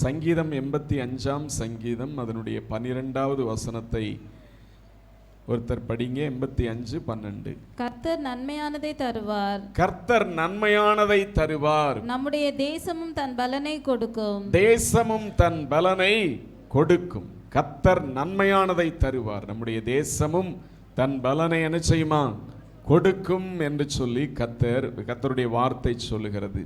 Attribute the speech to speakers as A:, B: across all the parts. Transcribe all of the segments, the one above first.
A: சங்கீதம் 85ஆம் சங்கீதம் அதனுடைய 12வது வசனத்தை ஒருத்தர் படிங்க. 85:12.
B: கர்த்தர் நன்மையானதை தருவார்,
A: கர்த்தர் நன்மையானதை தருவார்,
B: நம்முடைய தேசமும் தன் பலனை கொடுக்கும்,
A: தேசமும் தன் பலனை கொடுக்கும். கர்த்தர் நன்மையானதை தருவார், நம்முடைய தேசமும் தன் பலனை என்ன செய்யுமா? கொடுக்கும் என்று சொல்லி கர்த்தருடைய வார்த்தை சொல்லுகிறது.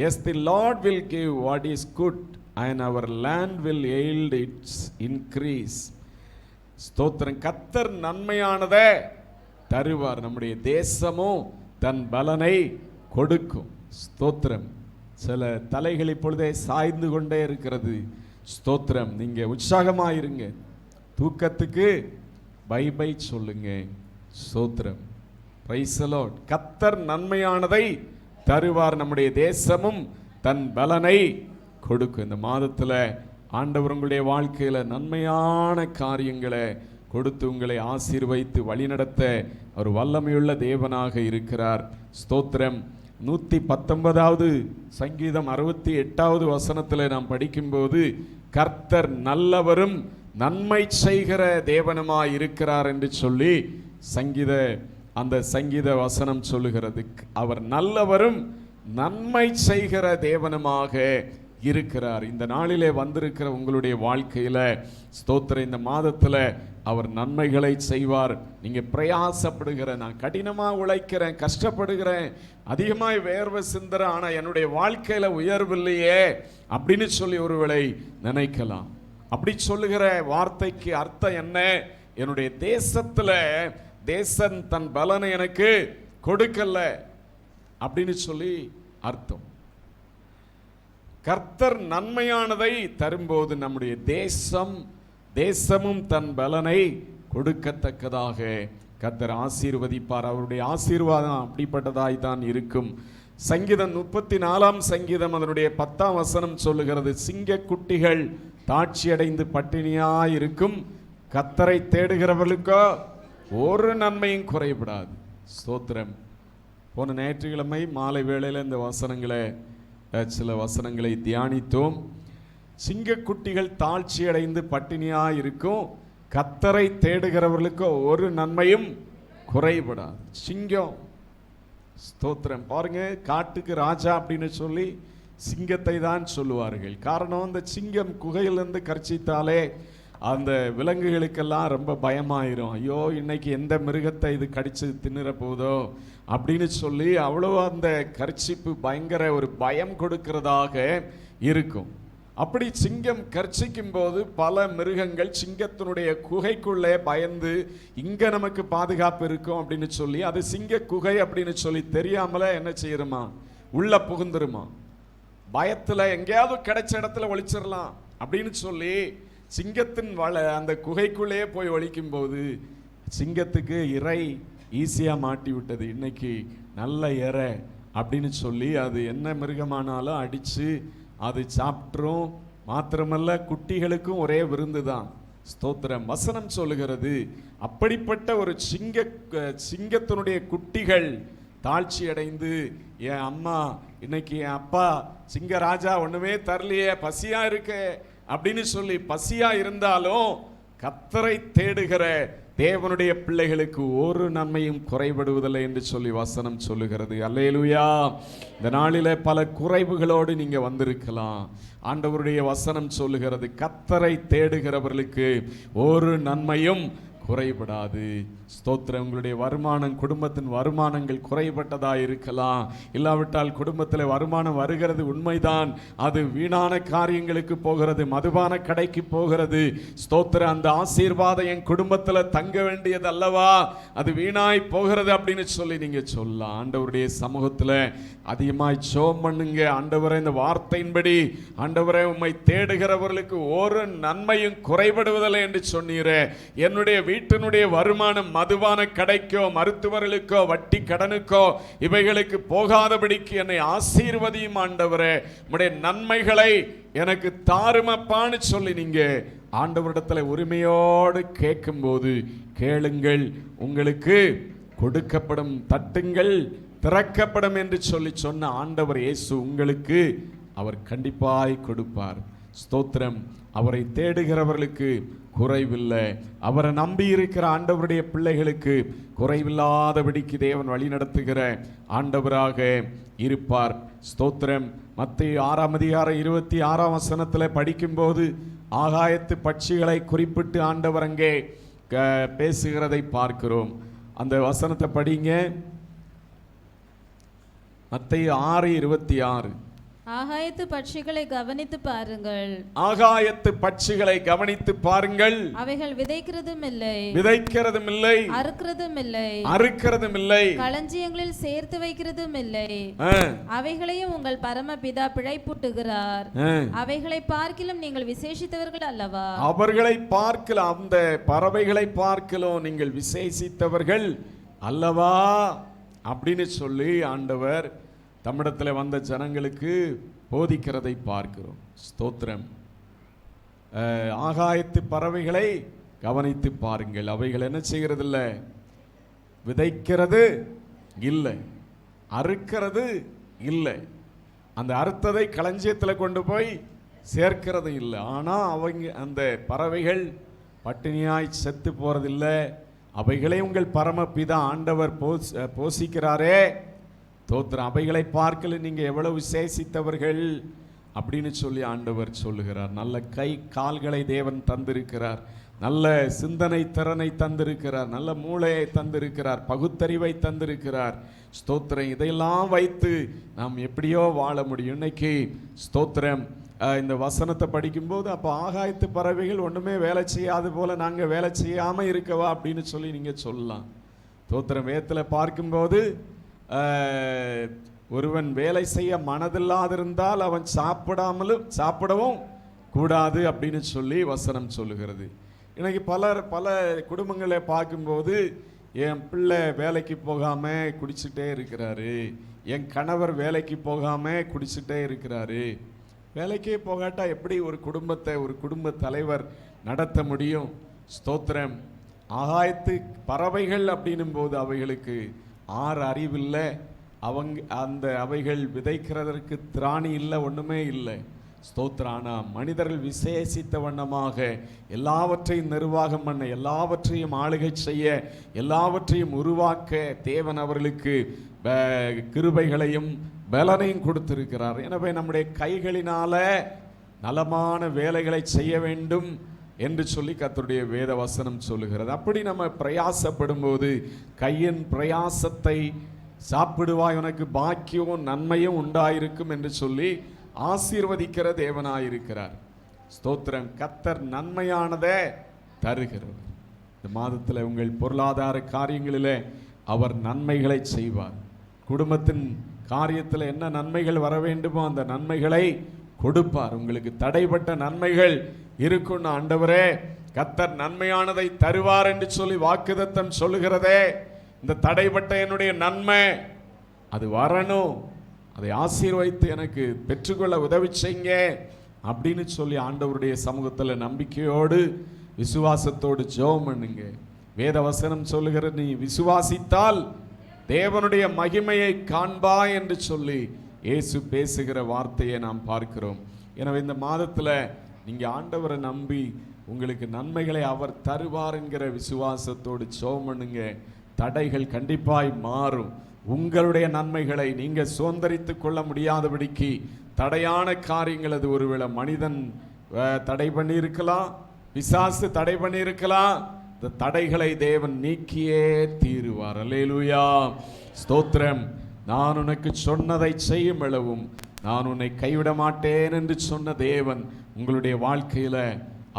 A: Yes, the Lord will give what is good and our land will yield its increase. ஸ்தோத்திரம். கர்த்தர் நன்மையானதை தருவார், நம்முடைய தேசமும் தன் பலனை கொடுக்கும். ஸ்தோத்திரம். சில தலைகள் இப்பொழுதே சாய்ந்து கொண்டே இருக்கிறது. ஸ்தோத்திரம். நீங்க உற்சாகமாயிருங்க, தூக்கத்துக்கு பை பை சொல்லுங்க. ஸ்தோத்திரம். Praise the Lord. கர்த்தர் நன்மையானதை தருவார், நம்முடைய தேசமும் தன் பலனை கொடுக்கும். இந்த மாதத்துல ஆண்டவர் உங்களுடைய வாழ்க்கையில நன்மையான காரியங்களை கொடுத்து உங்களை ஆசீர்வதித்து வழிநடத்த அவர் வல்லமையுள்ள தேவனாக இருக்கிறார். ஸ்தோத்திரம். 119வது சங்கீதம் 68வது வசனத்தில் நாம் படிக்கும்போது கர்த்தர் நல்லவரும் நன்மை செய்கிற தேவனுமாய் இருக்கிறார் என்று சொல்லி அந்த சங்கீத வசனம் சொல்லுகிறது. அவர் நல்லவரும் நன்மை செய்கிற தேவனுமாக இருக்கிறார். இந்த நாளிலே வந்திருக்கிற உங்களுடைய வாழ்க்கையில ஸ்தோத்திரம், இந்த மாதத்துல அவர் நன்மைகளை செய்வார். நீங்க பிரயாசப்படுகிற, நான் கடினமா உழைக்கிறேன், கஷ்டப்படுகிறேன், அதிகமாய் வேர்வை சிந்துறேன், ஆனா என்னுடைய வாழ்க்கையில உயர்வு இல்லையே அப்படின்னு சொல்லி ஒருவேளை நினைக்கலாம். அப்படி சொல்லுகிற வார்த்தைக்கு அர்த்தம் என்ன? என்னுடைய தேசத்துல தேசன் தன் பலனை எனக்கு கொடுக்கல அப்படின்னு சொல்லி அர்த்தம். கர்த்தர் நன்மையானதை தரும்போது நம்முடைய தேசமும் தன் பலனை கொடுக்கத்தக்கதாக கர்த்தர் ஆசீர்வதிப்பார். அவருடைய ஆசீர்வாதம் அப்படிப்பட்டதாய் தான் இருக்கும். சங்கீதம் 34ஆம் சங்கீதம் அதனுடைய 10ஆம் வசனம் சொல்லுகிறது, சிங்க குட்டிகள் தாட்சி அடைந்து பட்டினியாய் இருக்கும், கர்த்தரை தேடுகிறவர்களுக்கோ ஒரு நன்மையும் குறைபடாது. ஸ்தோத்திரம். போன ஞாயிற்றுக்கிழமை மாலை வேளையில் இந்த சில வசனங்களை தியானித்தோம். சிங்கக்குட்டிகள் தாழ்ச்சி அடைந்து பட்டினியாய் இருக்கும், கர்த்தரை தேடுகிறவர்களுக்கு ஒரு நன்மையும் குறைபடாது. சிங்கம். ஸ்தோத்திரம். பாருங்க, காட்டுக்கு ராஜா அப்படின்னு சொல்லி சிங்கத்தை தான் சொல்லுவார்கள். காரணம், அந்த சிங்கம் குகையிலிருந்து கர்ச்சித்தாலே அந்த விலங்குகளுக்கெல்லாம் ரொம்ப பயமாயிரும். ஐயோ, இன்னைக்கு எந்த மிருகத்தை இது கடிச்சு தின்னுற போதோ அப்படின்னு சொல்லி அவ்வளோ அந்த கர்ச்சிப்பு பயங்கர ஒரு பயம் கொடுக்கிறதாக இருக்கும். அப்படி சிங்கம் கர்ச்சிக்கும் போது பல மிருகங்கள் சிங்கத்தினுடைய குகைக்குள்ளே பயந்து இங்க நமக்கு பாதுகாப்பு இருக்கும் அப்படின்னு சொல்லி, அது சிங்க குகை அப்படின்னு சொல்லி தெரியாமல என்ன செய்யணுமா, உள்ள புகுந்துருமா. பயத்துல எங்கேயாவது கிடைச்ச இடத்துல ஒளிச்சிடலாம் அப்படின்னு சொல்லி சிங்கத்தின் அந்த குகைக்குள்ளே போய் ஒழிக்கும் போது சிங்கத்துக்கு இறை ஈஸியா மாட்டி விட்டது. இன்னைக்கு நல்ல இறை அப்படின்னு சொல்லி அது என்ன மிருகமானாலும் அடிச்சு அது சாப்பிட்ரும். மாத்திரமல்ல, குட்டிகளுக்கும் ஒரே விருந்து தான். ஸ்தோத்திரம். வசனம் சொல்லுகிறது, அப்படிப்பட்ட ஒரு சிங்கத்தினுடைய குட்டிகள் தாழ்ச்சி அடைந்து, என் அம்மா இன்னைக்கு என் அப்பா சிங்க ராஜா ஒண்ணுமே தரலையே, பசியா இருக்க அப்படின்னு சொல்லி பசியா இருந்தாலும் கர்த்தரை தேடுகிற தேவனுடைய பிள்ளைகளுக்கு ஒரு நன்மையும் குறைபடுவதில்லை என்று சொல்லி வசனம் சொல்லுகிறது. அல்லேலூயா. இந்த நாளில பல குறைவுகளோடு நீங்க வந்திருக்கலாம். ஆண்டவருடைய வசனம் சொல்லுகிறது, கர்த்தரை தேடுகிறவர்களுக்கு ஒரு நன்மையும் குறைபடாது. ஸ்தோத்திரம். உங்களுடைய வருமானம், குடும்பத்தின் வருமானங்கள் குறைபட்டதா இருக்கலாம். இல்லாவிட்டால் குடும்பத்தில் வருமானம் வருகிறது உண்மைதான், அது வீணான காரியங்களுக்கு போகிறது, மதுபான கடைக்கு போகிறது. ஸ்தோத்திரம். அந்த ஆசீர்வாதம் என் குடும்பத்தில் தங்க வேண்டியது அல்லவா, அது வீணாய் போகிறது அப்படின்னு சொல்லி நீங்க சொல்லலாம். ஆண்டவருடைய சமூகத்தில் அதிகமாய் ஜெபம் பண்ணுங்க. ஆண்டவரே, இந்த வார்த்தையின்படி ஆண்டவரே உம்மை தேடுகிறவர்களுக்கு ஒரு நன்மையும் குறைபடுவதில்லை என்று சொன்னீரே. என்னுடைய வீட்டினுடைய வருமானம் மதுபான கடைக்கோ மருத்துவர்களுக்கோ வட்டி கடனுக்கோ இவைகளுக்கு போகாதபடிக்கு என்னை ஆசீர்வதியும் ஆண்டவரே. உம்முடைய நன்மைகளை எனக்கு தாருமப்பான்னு சொல்லி நீங்க ஆண்டவரிடத்தில் உரிமையோடு கேட்கும்போது, கேளுங்கள் உங்களுக்கு கொடுக்கப்படும், தட்டுங்கள் திறக்கப்படும் என்று சொல்லி சொன்ன ஆண்டவர் இயேசு உங்களுக்கு அவர் கண்டிப்பாய் கொடுப்பார். ஸ்தோத்திரம். அவரை தேடுகிறவர்களுக்கு குறைவில்லை. அவரை நம்பி இருக்கிற ஆண்டவருடைய பிள்ளைகளுக்கு குறைவில்லாதபடிக்கு தேவன் வழி நடத்துகிற ஆண்டவராக இருப்பார். ஸ்தோத்திரம். மத்தேயு 6:26 படிக்கும்போது ஆகாயத்து பட்சிகளை குறிப்பிட்டு ஆண்டவர் அங்கே பேசுகிறதை பார்க்கிறோம். அந்த வசனத்தை படிங்க. மத்தேயு 6:26.
B: ஆகாயத்து பட்சிகளை கவனித்து பாருங்கள்.
A: ஆகாயத்து பட்சிகளை கவனித்து பாருங்கள்.
B: அவைகள் விதைக்கிறதும் இல்லை,
A: அறுக்கிறதும் இல்லை,
B: களஞ்சியங்களில் சேர்த்து வைக்கிறதும் இல்லை. அவைகளையும் உங்கள் பரமபிதா பிழைப்பூட்டுகிறார். அவைகளை பார்க்கிலும் நீங்கள் விசேஷித்தவர்கள் அல்லவா?
A: அவர்களை பார்க்கலாம், அந்த பறவைகளை பார்க்கலாம் நீங்கள் விசேஷித்தவர்கள் அல்லவா அப்படின்னு சொல்லி ஆண்டவர் தமிழத்தில் வந்த ஜனங்களுக்கு போதிக்கிறதை பார்க்கிறோம். ஸ்தோத்திரம். ஆகாயத்து பறவைகளை கவனித்து பாருங்கள். அவைகள் என்ன செய்கிறது இல்லை, விதைக்கிறது இல்லை, அறுக்கிறது இல்லை, அந்த அறுத்ததை களஞ்சியத்தில் கொண்டு போய் சேர்க்கிறது இல்லை. ஆனால் அவங்க அந்த பறவைகள் பட்டினியாய் செத்து போறதில்லை. அவைகளை உங்கள் பரமபிதா ஆண்டவர் போஷிக்கிறாரே. தோத்திரம். அவைகளை பார்க்கல நீங்க எவ்வளவு விசேஷித்தவர்கள் அப்படின்னு சொல்லி ஆண்டவர் சொல்லுகிறார். நல்ல கை கால்களை தேவன் தந்திருக்கிறார், நல்ல சிந்தனை திறனை தந்திருக்கிறார், நல்ல மூளையை தந்திருக்கிறார், பகுத்தறிவை தந்திருக்கிறார். ஸ்தோத்திரம். இதையெல்லாம் வைத்து நாம் எப்படியோ வாழ முடியும். இன்னைக்கு ஸ்தோத்திரம். இந்த வசனத்தை படிக்கும்போது அப்போ ஆகாயத்து பறவைகள் ஒன்றுமே வேலை செய்யாது போல நாங்கள் வேலை செய்யாமல் இருக்கவா அப்படின்னு சொல்லி நீங்கள் சொல்லலாம். ஸ்தோத்திரம். வேதத்தில் பார்க்கும்போது ஒருவன் வேலை செய்ய மனதில்லாதிருந்தால் அவன் சாப்பிடவும் கூடாது அப்படின்னு சொல்லி வசனம் சொல்லுகிறது. இன்னைக்கு பல குடும்பங்களை பார்க்கும்போது என் பிள்ளை வேலைக்கு போகாமல் குடிச்சிட்டே இருக்கிறாரு, என் கணவர் வேலைக்கு போகாமல் குடிச்சிட்டே இருக்கிறாரு. வேலைக்கே போகாட்டா எப்படி ஒரு குடும்பத்தை ஒரு குடும்ப தலைவர் நடத்த முடியும்? ஸ்தோத்திரம். ஆகாயத்து பறவைகள் அப்படின்னும் போது அவைகளுக்கு ஆறு அறிவில்லை, அவைகள் விதைக்கிறதற்கு திராணி இல்லை, ஒன்றுமே இல்லை. ஸ்தோத்திரம். ஆனால் மனிதர்கள் விசேஷித்த வண்ணமாக எல்லாவற்றையும் நிர்வாகம் பண்ண, எல்லாவற்றையும் ஆளுகை செய்ய, எல்லாவற்றையும் உருவாக்க தேவன் அவர்களுக்கு கிருபைகளையும் பலனையும் கொடுத்திருக்கிறார். எனவே நம்முடைய கைகளினால நலமான வேலைகளை செய்ய வேண்டும் என்று சொல்லி கர்த்தருடைய வேத வசனம் சொல்லுகிறது. அப்படி நம்ம பிரயாசப்படும் போது கையின் பிரயாசத்தை சாப்பிடுவாய், உனக்கு பாக்கியமும் நன்மையும் உண்டாயிருக்கும் என்று சொல்லி ஆசீர்வதிக்கிற தேவனாயிருக்கிறார். ஸ்தோத்திரம். கர்த்தர் நன்மையானதை தருகிறவர். இந்த மாதத்தில் உங்கள் பொருளாதார காரியங்களிலே அவர் நன்மைகளை செய்வார். குடும்பத்தின் காரியத்தில் என்ன நன்மைகள் வர வேண்டுமோ அந்த நன்மைகளை கொடுப்பார். உங்களுக்கு தடைப்பட்ட நன்மைகள் இருக்கும். ஆண்டவரே கர்த்தர் நன்மையானதை தருவார் என்று சொல்லி வாக்குத்தத்தம் சொல்லுகிறதே. இந்த தடைப்பட்ட என்னுடைய நன்மை அது வரணும், அதை ஆசீர்வதித்து எனக்கு பெற்றுக்கொள்ள உதவி செய்யுங்க அப்படின்னு சொல்லி ஆண்டவருடைய சமூகத்தில் நம்பிக்கையோடு விசுவாசத்தோடு ஜெபம் பண்ணுங்க. வேத வசனம் சொல்லுகிற நீ விசுவாசித்தால் தேவனுடைய மகிமையை காண்பாய் என்று சொல்லி இயேசு பேசுகிற வார்த்தையை நாம் பார்க்கிறோம். எனவே இந்த மாதத்தில் நீங்கள் ஆண்டவரை நம்பி உங்களுக்கு நன்மைகளை அவர் தருவார் என்கிற விசுவாசத்தோடு ஜெபம் பண்ணுங்க. தடைகள் கண்டிப்பாய் மாறும். உங்களுடைய நன்மைகளை நீங்கள் சுதந்திரித்து கொள்ள முடியாதபடிக்கு தடையான காரியங்கள் அது ஒருவேளை மனிதன் தடை பண்ணி இருக்கலாம், பிசாசு தடை பண்ணி இருக்கலாம். இந்த தடைகளை தேவன் நீக்கியே தீருவார். அல்லேலூயா. ஸ்தோத்திரம். நான் உனக்கு சொன்னதை செய்யும் அளவும் நான் உன்னை கைவிட மாட்டேன் என்று சொன்ன தேவன் உங்களுடைய வாழ்க்கையில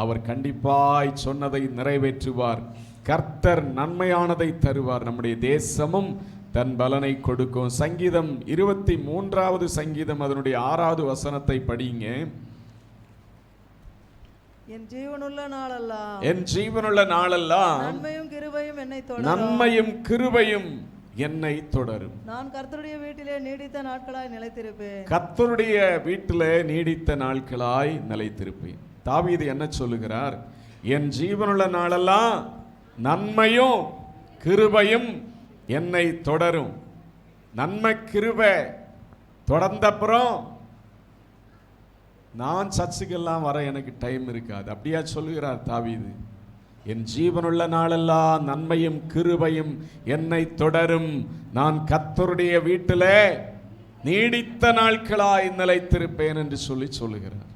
A: அவர் கண்டிப்பாய் சொன்னதை நிறைவேற்றுவார். கர்த்தர் நன்மையானதை தருவார். நம்முடைய தேசமும் தன் பலனை கொடுக்கும். சங்கீதம் 23வது சங்கீதம் அதனுடைய 6வது வசனத்தை படிங்க.
C: என் ஜீவனுள்ள நாளெல்லாம் நன்மையும் கிருபையும் என்னை தொடரும். நான் கர்த்தருடைய வீட்டிலே நீடித்த நாட்களாய் நிலைத்திருப்பேன்.
A: கர்த்தருடைய வீட்டிலே நீடித்த நாட்களாய் நிலைத்திருப்பேன். தாவீது என்ன சொல்லுகிறார்? என் ஜீவனுள்ள நாளெல்லாம் நன்மையும் கிருபையும் என்னை தொடரும். நன்மை கிருபை தொடர்ந்தப்புறம் நான் சர்ச்சுக்கெல்லாம் வர எனக்கு டைம் இருக்காது. அப்படியா சொல்லுகிறார் தாவீது? என் ஜீவனுள்ள நாளெல்லாம் நன்மையும் கிருபையும் என்னை தொடரும், நான் கர்த்தருடைய வீட்டிலே நீடித்த நாட்களாய் நிலைத்திருப்பேன் என்று சொல்லுகிறார்.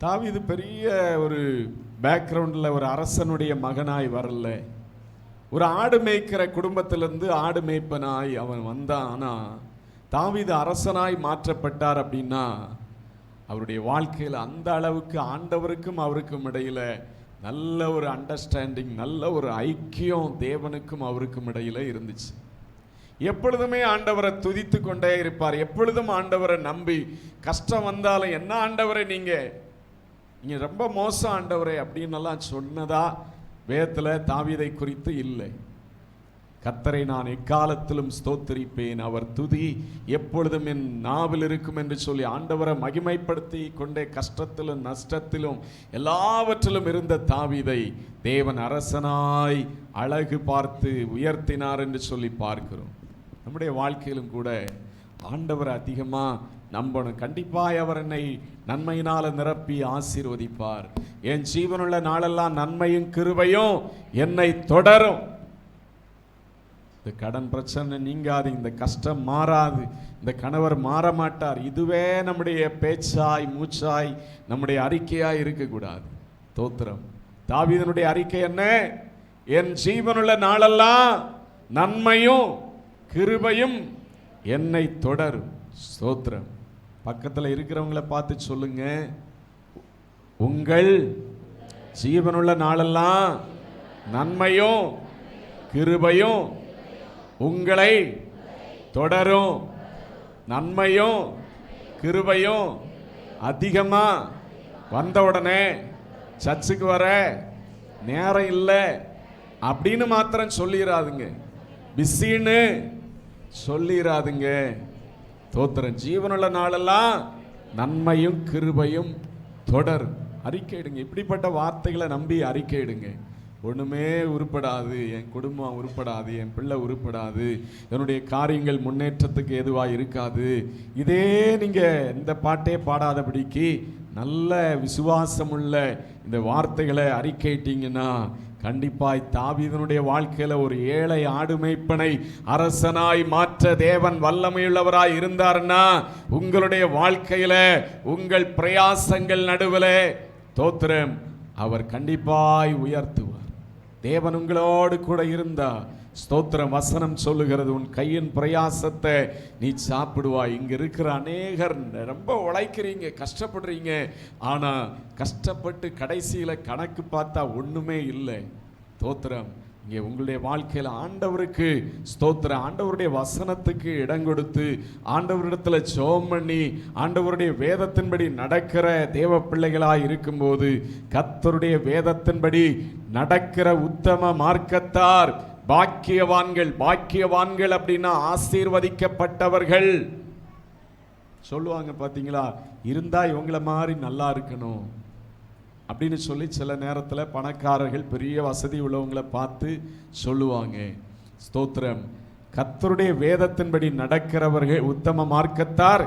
A: தாவீது பெரிய ஒரு பேக்ரவுண்டில் ஒரு அரசனுடைய மகனாய் வரல, ஒரு ஆடு மேய்க்கிற குடும்பத்திலிருந்து ஆடு மேய்ப்பனாய் அவன் வந்தான். ஆனால் தாவீது அரசனாய் மாற்றப்பட்டார் அப்படின்னா அவருடைய வாழ்க்கையில் அந்த அளவுக்கு ஆண்டவருக்கும் அவருக்கும் இடையில நல்ல ஒரு அண்டர்ஸ்டாண்டிங், நல்ல ஒரு ஐக்கியம் தேவனுக்கும் அவருக்கும் இடையில இருந்துச்சு. எப்பொழுதுமே ஆண்டவரை துதித்து கொண்டே இருப்பார். எப்பொழுதும் ஆண்டவரை நம்பி, கஷ்டம் வந்தாலும் என்ன ஆண்டவரை நீங்க ரொம்ப மோசம் ஆண்டவரே அப்படின்னு சொன்னதா வேதத்தில் தாவீதை குறித்து இல்லை. கர்த்தரை நான் எக்காலத்திலும் ஸ்தோத்திரிப்பேன், அவர் துதி எப்பொழுதும் என் நாவில் இருக்கும் என்று சொல்லி ஆண்டவரை மகிமைப்படுத்தி கொண்டே கஷ்டத்திலும் நஷ்டத்திலும் எல்லாவற்றிலும் இருந்த தாவீதை தேவன் அரசனாய் அழகு பார்த்து உயர்த்தினார் என்று சொல்லி பார்க்கிறோம். நம்முடைய வாழ்க்கையிலும் கூட ஆண்டவரை அதிகமாக நம்பணும். கண்டிப்பாய் அவர் என்னை நன்மையினால நிரப்பி ஆசீர்வதிப்பார். என் ஜீவனுள்ள நாளெல்லாம் நன்மையும் கிருபையும் என்னை தொடரும். இந்த கடன் பிரச்சனை நீங்காது, இந்த கஷ்டம் மாறாது, இந்த கணவர் மாற மாட்டார், இதுவே நம்முடைய பேச்சாய் மூச்சாய் நம்முடைய அறிக்கையாய் இருக்கக்கூடாது. தோத்திரம். தாவீதனுடைய அறிக்கை என்ன? என் ஜீவனுள்ள நாளெல்லாம் நன்மையும் கிருபையும் என்னை தொடரும். ஸ்தோத்திரம். பக்கத்தில் இருக்கிறவங்கள பார்த்து சொல்லுங்க, உங்கள் ஜீவனுள்ள நாளெல்லாம் நன்மையும் கிருபையும் உங்களை தொடரும். நன்மையும் கிருபையும் அதிகமா வந்த உடனே சர்ச்சுக்கு வர நேரம் இல்லை அப்படின்னு மாத்திரம் சொல்லிடாதுங்க, பிஸின்னு சொல்லிடாதுங்க. தோத்திரம். ஜீவனுள்ள நாளெல்லாம் நன்மையும் கிருபையும் தொடரும். அறிக்கையிடுங்க. இப்படிப்பட்ட வார்த்தைகளை நம்பி அறிக்கையிடுங்க. ஒன்றுமே உருப்படாது, என் குடும்பம் உருப்படாது, என் பிள்ளை உருப்படாது, என்னுடைய காரியங்கள் முன்னேற்றத்துக்கு எதுவாக இருக்காது, இதே நீங்கள் இந்த பாட்டே பாடாதபடிக்கு நல்ல விசுவாசமுள்ள இந்த வார்த்தைகளை அறிக்கையிட்டீங்கன்னா கண்டிப்பாய் தாவீதனுடைய வாழ்க்கையில ஒரு ஏழை ஆடு மேய்ப்பனை அரசனாய் மாற்ற தேவன் வல்லமையுள்ளவராய் இருந்தார்னா உங்களுடைய வாழ்க்கையில உங்கள் பிரயாசங்கள் நடுவில் தோத்திரம் அவர் கண்டிப்பாய் உயர்த்துவார். தேவன் உங்களோடு கூட இருந்தா ஸ்தோத்திரம். வசனம் சொல்லுகிறது, உன் கையின் பிரயாசத்தை நீ சாப்பிடுவாய். இங்க இருக்கிற அநேகர் ரொம்ப உழைக்கிறீங்க, கஷ்டப்படுறீங்க, ஆனா கஷ்டப்பட்டு கடைசியில கணக்கு பார்த்தா ஒண்ணுமே இல்லை. தோத்திரம். இங்கே உங்களுடைய வாழ்க்கையில் ஆண்டவருக்கு ஸ்தோத்திரம், ஆண்டவருடைய வசனத்துக்கு இடம் கொடுத்து ஆண்டவரிடத்துல ஜெபம் பண்ணி ஆண்டவருடைய வேதத்தின்படி நடக்கிற தேவ பிள்ளைகளாய் இருக்கும்போது கர்த்தருடைய வேதத்தின்படி நடக்கிற உத்தம மார்க்கத்தார் பாக்கியவான்கள். பாக்கியவான்கள் அப்படின்னா ஆசீர்வதிக்கப்பட்டவர்கள் சொல்லுவாங்க. பார்த்தீங்களா, இருந்தா இவங்கள மாதிரி நல்லா இருக்கணும் அப்படின்னு சொல்லி சில நேரத்தில் பணக்காரர்கள் பெரிய வசதி உள்ளவங்களை பார்த்து சொல்லுவாங்க. ஸ்தோத்திரம். கர்த்தருடைய வேதத்தின்படி நடக்கிறவர்கள் உத்தம மார்க்கத்தார்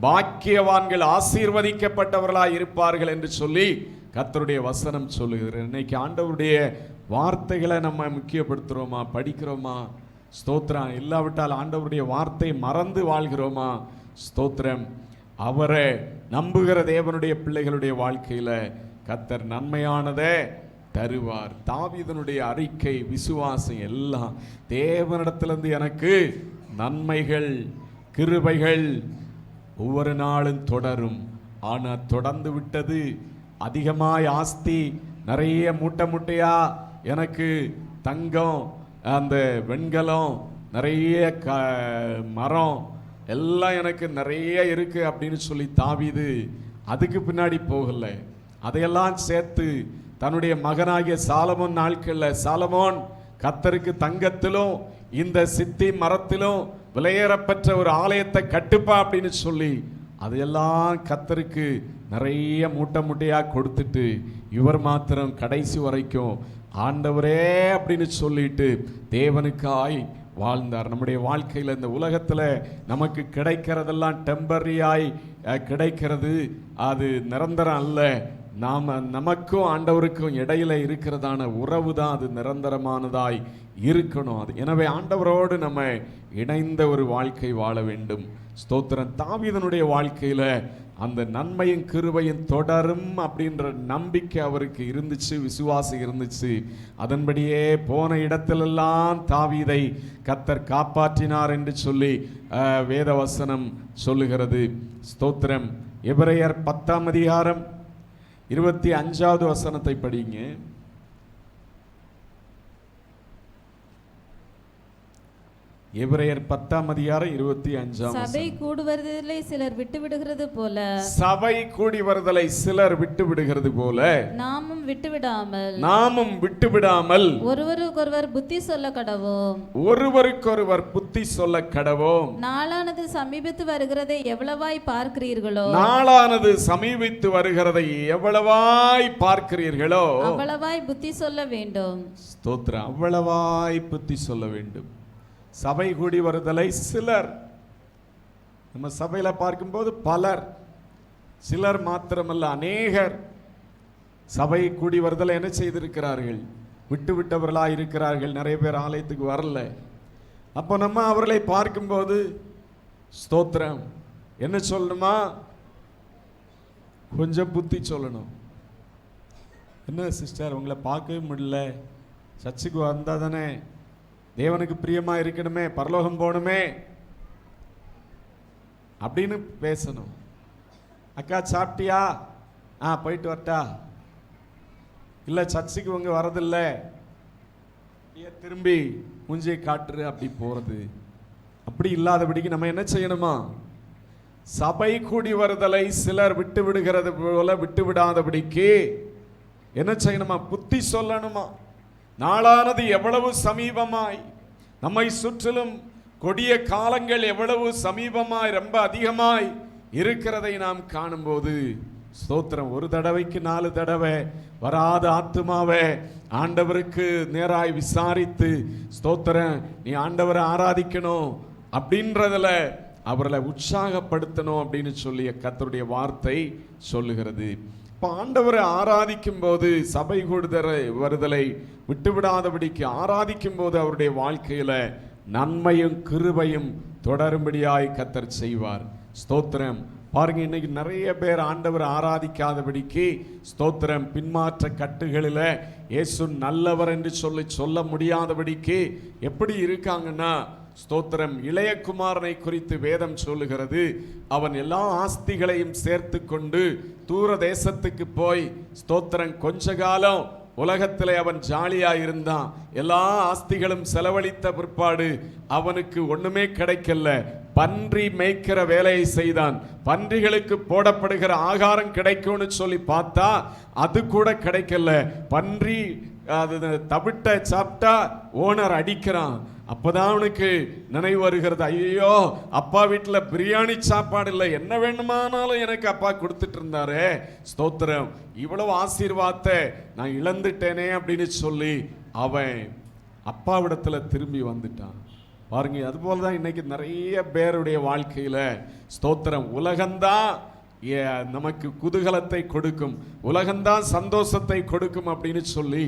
A: பாக்கியவான்கள், ஆசீர்வதிக்கப்பட்டவர்களாய் இருப்பார்கள் என்று சொல்லி கர்த்தருடைய வசனம் சொல்லுகிறது. இன்னைக்கு ஆண்டவருடைய வார்த்தைகளை நம்ம முக்கியப்படுத்துகிறோமா, படிக்கிறோமா? ஸ்தோத்திரம். இல்லாவிட்டால் ஆண்டவருடைய வார்த்தை மறந்து வாழ்கிறோமா? ஸ்தோத்திரம். அவரை நம்புகிற தேவனுடைய பிள்ளைகளுடைய வாழ்க்கையில கர்த்தர் நன்மையானதே தருவார். தாவீதனுடைய அறிக்கை, விசுவாசம் எல்லாம் தேவனிடத்திலிருந்து எனக்கு நன்மைகள் கிருபைகள் ஒவ்வொரு நாளும் தொடரும். ஆனால் தொடர்ந்து விட்டது அதிகமாய் ஆஸ்தி நிறைய மூட்டை மூட்டையா எனக்கு தங்கம், அந்த வெண்கலம், நிறைய மரம் எல்லாம் எனக்கு நிறைய இருக்கு அப்படின்னு சொல்லி தாவீது அதுக்கு பின்னாடி போகல. அதையெல்லாம் சேர்த்து தன்னுடைய மகனாகிய சாலமோன் நாட்களில் சாலமோன் கர்த்தருக்கு தங்கத்திலும் இந்த சித்தி மரத்திலும் விலையேறப்பெற்ற ஒரு ஆலயத்தை கட்டுப்பா அப்படின்னு சொல்லி அதையெல்லாம் கர்த்தருக்கு நிறைய மூட்டை மூட்டையாக கொடுத்துட்டு இவர் மாத்திரம் கடைசி வரைக்கும் ஆண்டவரே அப்படின்னு சொல்லிட்டு தேவனுக்காய் வாழ்ந்தார். நம்முடைய வாழ்க்கையில் இந்த உலகத்தில் நமக்கு கிடைக்கிறதெல்லாம் டெம்பரரியாய் கிடைக்கிறது, அது நிரந்தரம் அல்ல. நமக்கும் ஆண்டவருக்கும் இடையில இருக்கிறதான உறவு தான் அது நிரந்தரமானதாய் இருக்கணும். அது எனவே ஆண்டவரோடு நம்ம இணைந்த ஒரு வாழ்க்கை வாழ வேண்டும். ஸ்தோத்திரம். தாவீதனுடைய வாழ்க்கையில அந்த நன்மையும் கிருபையும் தொடரும் அப்படின்ற நம்பிக்கை அவருக்கு இருந்துச்சு, விசுவாசம் இருந்துச்சு. அதன்படியே போன இடத்திலெல்லாம் தாவீதை கர்த்தர் காப்பாற்றினார் என்று சொல்லி வேதவசனம் சொல்லுகிறது. ஸ்தோத்திரம். எபிரேயர் 10ஆம் அதிகாரம் 25வது வசனத்தை படிங்க. எபிரேயர் 10ஆம் அதிகாரம் 25ஆம் வசனம்.
B: சபை கூடுவதிலே சிலர் விட்டு விடுகிறது போல,
A: சபை கூடி வருதலை சிலர் விட்டு விடுகிறது போல
B: நாமும் விட்டு விடாமல் ஒருவருக்கொருவர் புத்தி சொல்ல கடவோம்.
A: ஒருவருக்கொருவர் புத்தி சொல்ல கடவோம்.
B: நாளானது சமீபித்து வருகிறதை எவ்வளவாய் பார்க்கிறீர்களோ,
A: நாளானது சமீபித்து வருகிறதை எவ்வளவாய் பார்க்கிறீர்களோ
B: அவ்வளவாய் புத்தி சொல்ல வேண்டும்.
A: ஸ்தோத்திரம். அவ்வளவாய் புத்தி சொல்ல வேண்டும். சபை கூடி வருதலை சிலர், நம்ம சபையில பார்க்கும்போது பலர், சிலர் மாத்திரமல்ல அநேகர் சபை கூடி வருதலை என்ன செய்திருக்கிறார்கள்? விட்டு விட்டவர்களாக இருக்கிறார்கள். நிறைய பேர் ஆலயத்துக்கு வரல. அப்போ நம்ம அவர்களை பார்க்கும்போது ஸ்தோத்திரம் என்ன சொல்லணுமா? கொஞ்சம் புத்தி சொல்லணும். என்ன சிஸ்டர், உங்களை பார்க்கவே முடியல, சர்ச்சுக்கு வந்தா தானே தேவனுக்கு பிரியமா இருக்கணுமே, பரலோகம் போகணுமே அப்படின்னு பேசணும். அக்கா சாப்பிட்டியா? போயிட்டு வரட்டா? இல்லை சர்ச்சுக்கு உங்க வரதில்ல, திரும்பி மூஞ்சியை காட்டுரு அப்படி போறது. அப்படி இல்லாதபடிக்கு நம்ம என்ன செய்யணுமா? சபை கூடி வருதலை சிலர் விட்டு விடுகிறது போல விட்டு விடாதபடிக்கு என்ன செய்யணுமா? புத்தி சொல்லணுமா? நாளானது எவ்வளவு சமீபமாய், நம்மை சுற்றிலும் கொடிய காலங்கள் எவ்வளவு சமீபமாய் ரொம்ப அதிகமாய் இருக்கிறதை நாம் காணும்போது ஸ்தோத்திரம். ஒரு தடவைக்கு 4 தடவை வராத ஆத்துமாவே ஆண்டவருக்கு நேராய் விசாரித்து ஸ்தோத்திரம் நீ ஆண்டவரை ஆராதிக்கணும் அப்படின்றதுல அவர்களை உற்சாகப்படுத்தணும் அப்படின்னு சொல்லி கர்த்தருடைய வார்த்தை சொல்லுகிறது. ஆண்டவரை ஆராதிக்கும் போது சபை கூடுதலை வருதலை விட்டுவிடாதபடிக்கு ஆராதிக்கும் போது அவருடைய வாழ்க்கையில நன்மையும் கிருபையும் தொடரும்படியாய் கர்த்தர் செய்வார். ஸ்தோத்திரம். பாருங்க, இன்னைக்கு நிறைய பேர் ஆண்டவர் ஆராதிக்காதபடிக்கு ஸ்தோத்திரம் பின்மாற்ற கட்டுகளில இயேசு நல்லவர் என்று சொல்ல முடியாதபடிக்கு எப்படி இருக்காங்கன்னா, ஸ்தோத்திரம் இளையகுமாரனை குறித்து வேதம் சொல்லுகிறது, அவன் எல்லா ஆஸ்திகளையும் சேர்த்து கொண்டு தூர தேசத்துக்கு போய் ஸ்தோத்திரம் கொஞ்ச காலம் உலகத்திலே அவன் ஜாலியா இருந்தான். எல்லா ஆஸ்திகளும் செலவழித்த பிற்பாடு அவனுக்கு ஒண்ணுமே கிடைக்கல. பன்றி மேய்க்கிற வேலையை செய்தான். பன்றிகளுக்கு போடப்படுகிற ஆகாரம் கிடைக்கும்னு சொல்லி பார்த்தா அது கூட கிடைக்கல. பன்றி அது தவிட்ட சாப்பிட்டா ஓனர் அடிக்கிறான். அப்பதான் அவனுக்கு நினைவு வருகிறது, ஐயோ அப்பா வீட்டுல பிரியாணி சாப்பாடு இல்லை, என்ன வேணுமானாலும் எனக்கு அப்பா கொடுத்துட்டு இருந்தாரு, ஸ்தோத்திரம் இவ்வளவு ஆசீர்வாதத்தை நான் இழந்துட்டேனே அப்படின்னு சொல்லி அவன் அப்பாவிடத்துல திரும்பி வந்துட்டான். பாருங்க, அது போலதான் இன்னைக்கு நிறைய பேருடைய வாழ்க்கையில ஸ்தோத்திரம் உலகம்தான் நமக்கு குதூகலத்தை கொடுக்கும், உலகம்தான் சந்தோஷத்தை கொடுக்கும் அப்படின்னு சொல்லி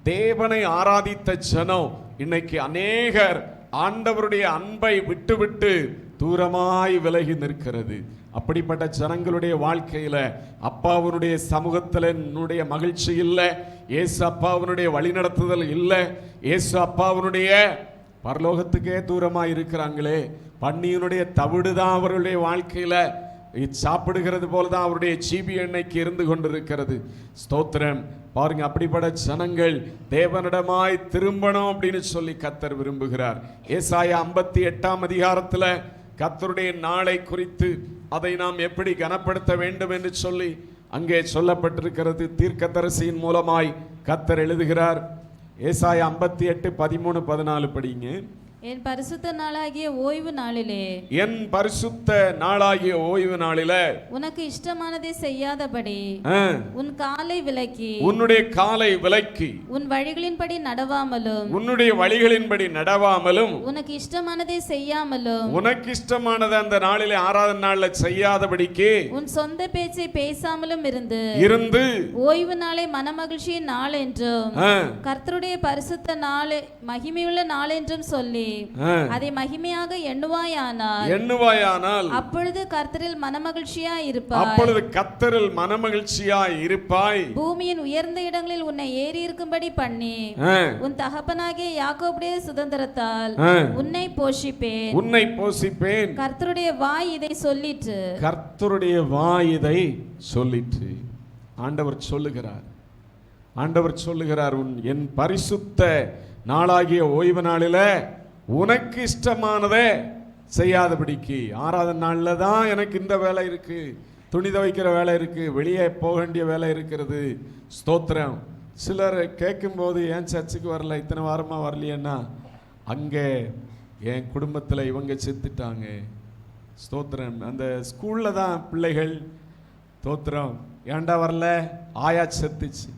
A: தேவனை ஆராதித்த ஜனம் இன்னைக்கு அநேகர் ஆண்டவருடைய அன்பை விட்டு தூரமாய் விலகி நிற்கிறது. அப்படிப்பட்ட ஜனங்களுடைய வாழ்க்கையில அப்பாவுடைய சமூகத்தில் என்னுடைய மகிழ்ச்சி இல்லை, இயேசு அப்பாவுடைய வழிநடத்துதல் இல்லை, இயேசு அப்பாவுடைய பரலோகத்துக்கே தூரமாய் இருக்கிறாங்களே. பன்னியினுடைய தவிடுதான் அவருடைய வாழ்க்கையில சாப்பிடுகிறது போலதான் அவருடைய ஜீபி எண்ணெய்க்கு இருந்து கொண்டிருக்கிறது. ஸ்தோத்திரம். பாருங்க, அப்படிப்பட்ட ஜனங்கள் தேவனிடமாய் திரும்பணும் அப்படின்னு சொல்லி கர்த்தர் விரும்புகிறார். ஏசாயா 58ஆம் அதிகாரத்துல கர்த்தருடைய நாளை குறித்து அதை நாம் எப்படி கனப்படுத்த வேண்டும் என்று சொல்லி அங்கே சொல்லப்பட்டிருக்கிறது. தீர்க்கதரிசியின் மூலமாய் கர்த்தர் எழுதுகிறார். ஏசாயா 58:13-14 படிங்க.
B: என் பரிசுத்த நாளாகிய ஓய்வு நாளிலே
A: என் பரிசுத்த நாளாகிய ஓய்வு நாளிலே
B: உனக்கு இஷ்டமானதை செய்யாதபடி உன் காலை விலக்கி
A: உன்னுடைய காலை விலக்கி
B: உன் வழிகளின்படி நடவாமலும்
A: உன்னுடைய வழிகளின்படி நடவாமலும்
B: உனக்கு இஷ்டமானதை செய்யாமலும்
A: உனக்கு இஷ்டமானதை அந்த நாளிலே ஆராதனை நாள்ல செய்யாதபடிக்கு
B: உன் சொந்த பேச்சை பேசாமலும்
A: இருந்து
B: ஓய்வு நாளை மனமகிழ்ச்சியின் நாள் என்றும் கர்த்தருடைய பரிசுத்த நாள் மகிமையுள்ள நாள் என்றும் சொல்லி அதை மகிமையாக எண்ணுவாயானால் அப்பொழுது கர்த்தரில் மனமகிழ்ச்சியாய் இருப்பாய். பூமியின் உயர்ந்த இடங்களில் உன்னை ஏறி இருக்கும்படி பண்ணி உன் தகப்பனாகிய யாக்கோபுடைய சுதந்திரத்தால் உன்னை போஷிப்பேன். கர்த்தருடைய வாய் இதை சொல்லிற்று. ஆண்டவர் சொல்லுகிறார் என் பரிசுத்த நாளாகிய ஓய்வு நாளில உனக்கு இஷ்டமானதை செய்யாதபடிக்கு. ஆராதனை நாள்ல தான் எனக்கு இந்த வேலை இருக்கு, துணி துவைக்கிற வேலை இருக்கு, வெளியே போக வேண்டிய வேலை இருக்கிறது. ஸ்தோத்திரம். சிலர் கேட்கும்போது ஏன் சர்ச்சுக்கு வரல, இத்தனை வாரமா வரலையேன்னா, அங்கே என் குடும்பத்தில் இவங்க செத்துட்டாங்க. ஸ்தோத்திரம். அந்த ஸ்கூல்ல தான் பிள்ளைகள் ஸ்தோத்திரம் ஏண்டா வரல, ஆயா செத்துச்சு.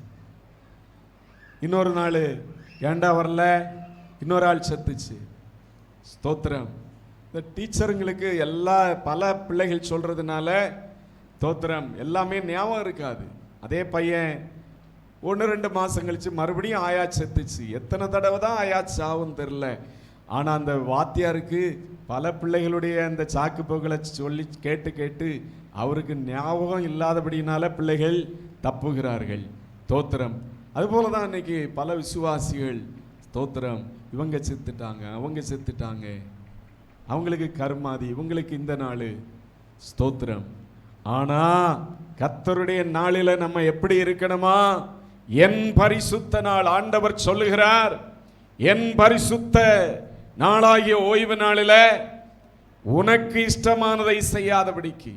B: இன்னொரு நாள் ஏண்டா வரல, இன்னொரு ஆள் செத்துச்சு. ஸ்தோத்திரம். இந்த டீச்சருங்களுக்கு பல பிள்ளைகள் சொல்றதுனால ஸ்தோத்திரம் எல்லாமே ஞாபகம் இருக்காது. அதே பையன் 1-2 மாசம் கழிச்சு மறுபடியும் ஆயா செத்துச்சு. எத்தனை தடவை தான் ஆயா சாவும் தெரில. ஆனா அந்த வாத்தியாருக்கு பல பிள்ளைகளுடைய அந்த சாக்கு போக்களை சொல்லி கேட்டு அவருக்கு ஞாபகம் இல்லாதபடினால பிள்ளைகள் தப்புகிறார்கள். ஸ்தோத்திரம். அதுபோலதான் இன்னைக்கு பல விசுவாசிகள் ஸ்தோத்திரம் இவங்க செத்துட்டாங்க, அவங்க செத்துட்டாங்க, அவங்களுக்கு கர்மாதி, இவங்களுக்கு இந்த நாள். ஸ்தோத்திரம். ஆனா கர்த்தருடைய நாளில நம்ம எப்படி இருக்கணுமா? என் பரிசுத்த நாள். ஆண்டவர் சொல்லுகிறார், என் பரிசுத்த நாளாகிய ஓய்வு நாளில உனக்கு இஷ்டமானதை செய்யாதபடிக்கு.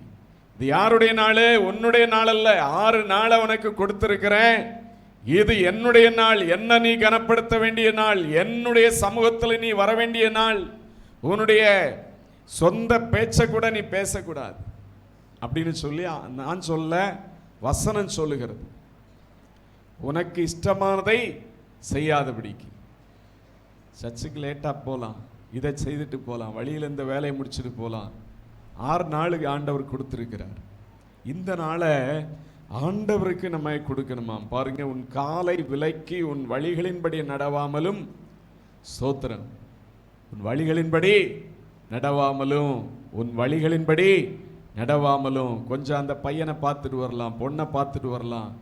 B: இது யாருடைய நாள்? உன்னுடைய நாள் அல்ல. 6 நாளை உனக்கு கொடுத்திருக்கிறேன். இது என்னுடைய நாள். என்ன நீ கனப்படுத்த வேண்டிய நாள், என்னுடைய சமூகத்தில் நீ வர வேண்டிய நாள். உன்னுடைய சொந்த பேச்ச கூட நீ பேசக்கூடாது அப்படின்னு சொல்லி நான் சொல்ல, வசனம் சொல்லுகிறது. உனக்கு இஷ்டமானதை செய்யாதபடிக்கு. சர்ச்சுக்கு லேட்டா போலாம், இதை செய்துட்டு போலாம், வழியில் இந்த வேலையை முடிச்சுட்டு போலாம். 6 நாளுக்கு ஆண்டவர் கொடுத்திருக்கிறார். இந்த நாளை ஆண்டவருக்கு நம்ம கொடுக்கணுமாம். பாருங்க, உன் காலை விலக்கி உன் வழிகளின்படி நடவாமலும். ஸ்தோத்திரம். உன் வழிகளின்படி நடவாமலும், உன் வழிகளின்படி நடவாமலும். கொஞ்சம் அந்த பையனை பார்த்துட்டு வரலாம், பொண்ணை பார்த்துட்டு வரலாம்.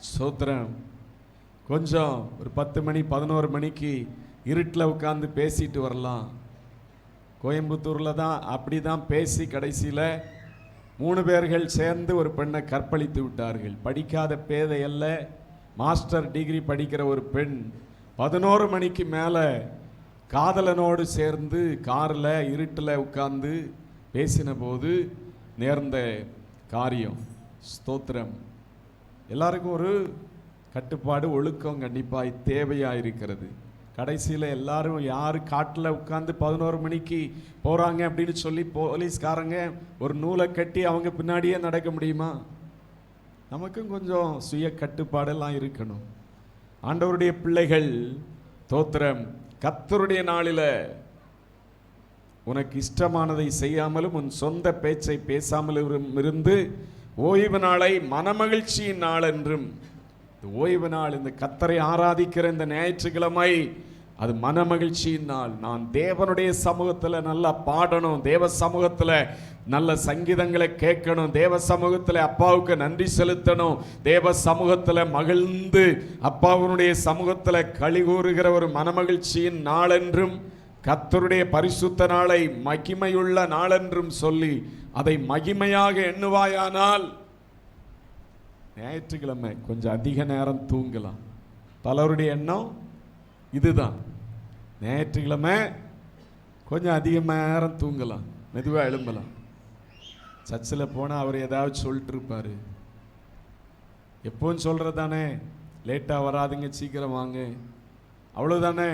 B: ஸ்தோத்திரம். கொஞ்சம் ஒரு 10 மணி 11 மணிக்கு இருட்டில் உட்கார்ந்து பேசிட்டு வரலாம். கோயம்புத்தூர்ல தான் அப்படிதான் பேசி கடைசியில் 3 பேர்கள் சேர்ந்து ஒரு பெண்ணை கற்பழித்து விட்டார்கள். படிக்காத பேதை அல்ல, மாஸ்டர் டிகிரி படிக்கிற ஒரு பெண் 11 மணிக்கு மேலே காதலனோடு சேர்ந்து காரில் இருட்டில் உட்கார்ந்து பேசின போது நேர்ந்த காரியம். ஸ்தோத்திரம். எல்லாருக்கும் ஒரு கட்டுப்பாடு, ஒழுக்கம் கண்டிப்பாக தேவையாக இருக்கிறது. கடைசியில் எல்லாரும் யார் காட்டில் உட்காந்து 11 மணிக்கு போகிறாங்க அப்படின்னு சொல்லி போலீஸ்காரங்க ஒரு நூலை கட்டி அவங்க பின்னாடியே நடக்க முடியுமா? நமக்கும் கொஞ்சம் சுய கட்டுப்பாடெல்லாம் இருக்கணும். ஆண்டவருடைய பிள்ளைகள் ஸ்தோத்திரம், கர்த்தருடைய நாளில் உனக்கு இஷ்டமானதை செய்யாமலும் உன் சொந்த பேச்சை பேசாமலும் இருந்து ஓய்வு நாளை மனமகிழ்ச்சியின் நாள் என்றும். ஓய்வு நாள், இந்த கர்த்தரை ஆராதிக்கிற இந்த ஞாயிற்றுக்கிழமை, அது மனமகிழ்ச்சியின் நாள். நான் தேவனுடைய சமூகத்தில் நல்லா பாடணும், தேவ சமூகத்தில் நல்ல சங்கீதங்களை கேட்கணும், தேவ சமூகத்தில் அப்பாவுக்கு நன்றி செலுத்தணும், தேவ சமூகத்தில் மகிழ்ந்து அப்பாவுடைய சமூகத்தில் களி கூறுகிற ஒரு மனமகிழ்ச்சியின் நாளென்றும், கர்த்தருடைய பரிசுத்த நாளை மகிமையுள்ள நாளென்றும் சொல்லி அதை மகிமையாக எண்ணுவாயானால் ஞாயிற்றுக்கிழமை கொஞ்சம் அதிக நேரம் தூங்கலாம். பலருடைய எண்ணம் இதுதான், ஞாயிற்றுக்கிழமை கொஞ்சம் அதிக நேரம் தூங்கலாம், மெதுவாக எழும்பலாம். சர்ச்சில் போனால் அவர் ஏதாவது சொல்லிட்டு இருப்பார். எப்போன்னு சொல்கிறது தானே, லேட்டாக வராதுங்க, சீக்கிரம் வாங்க, அவ்வளோதானே.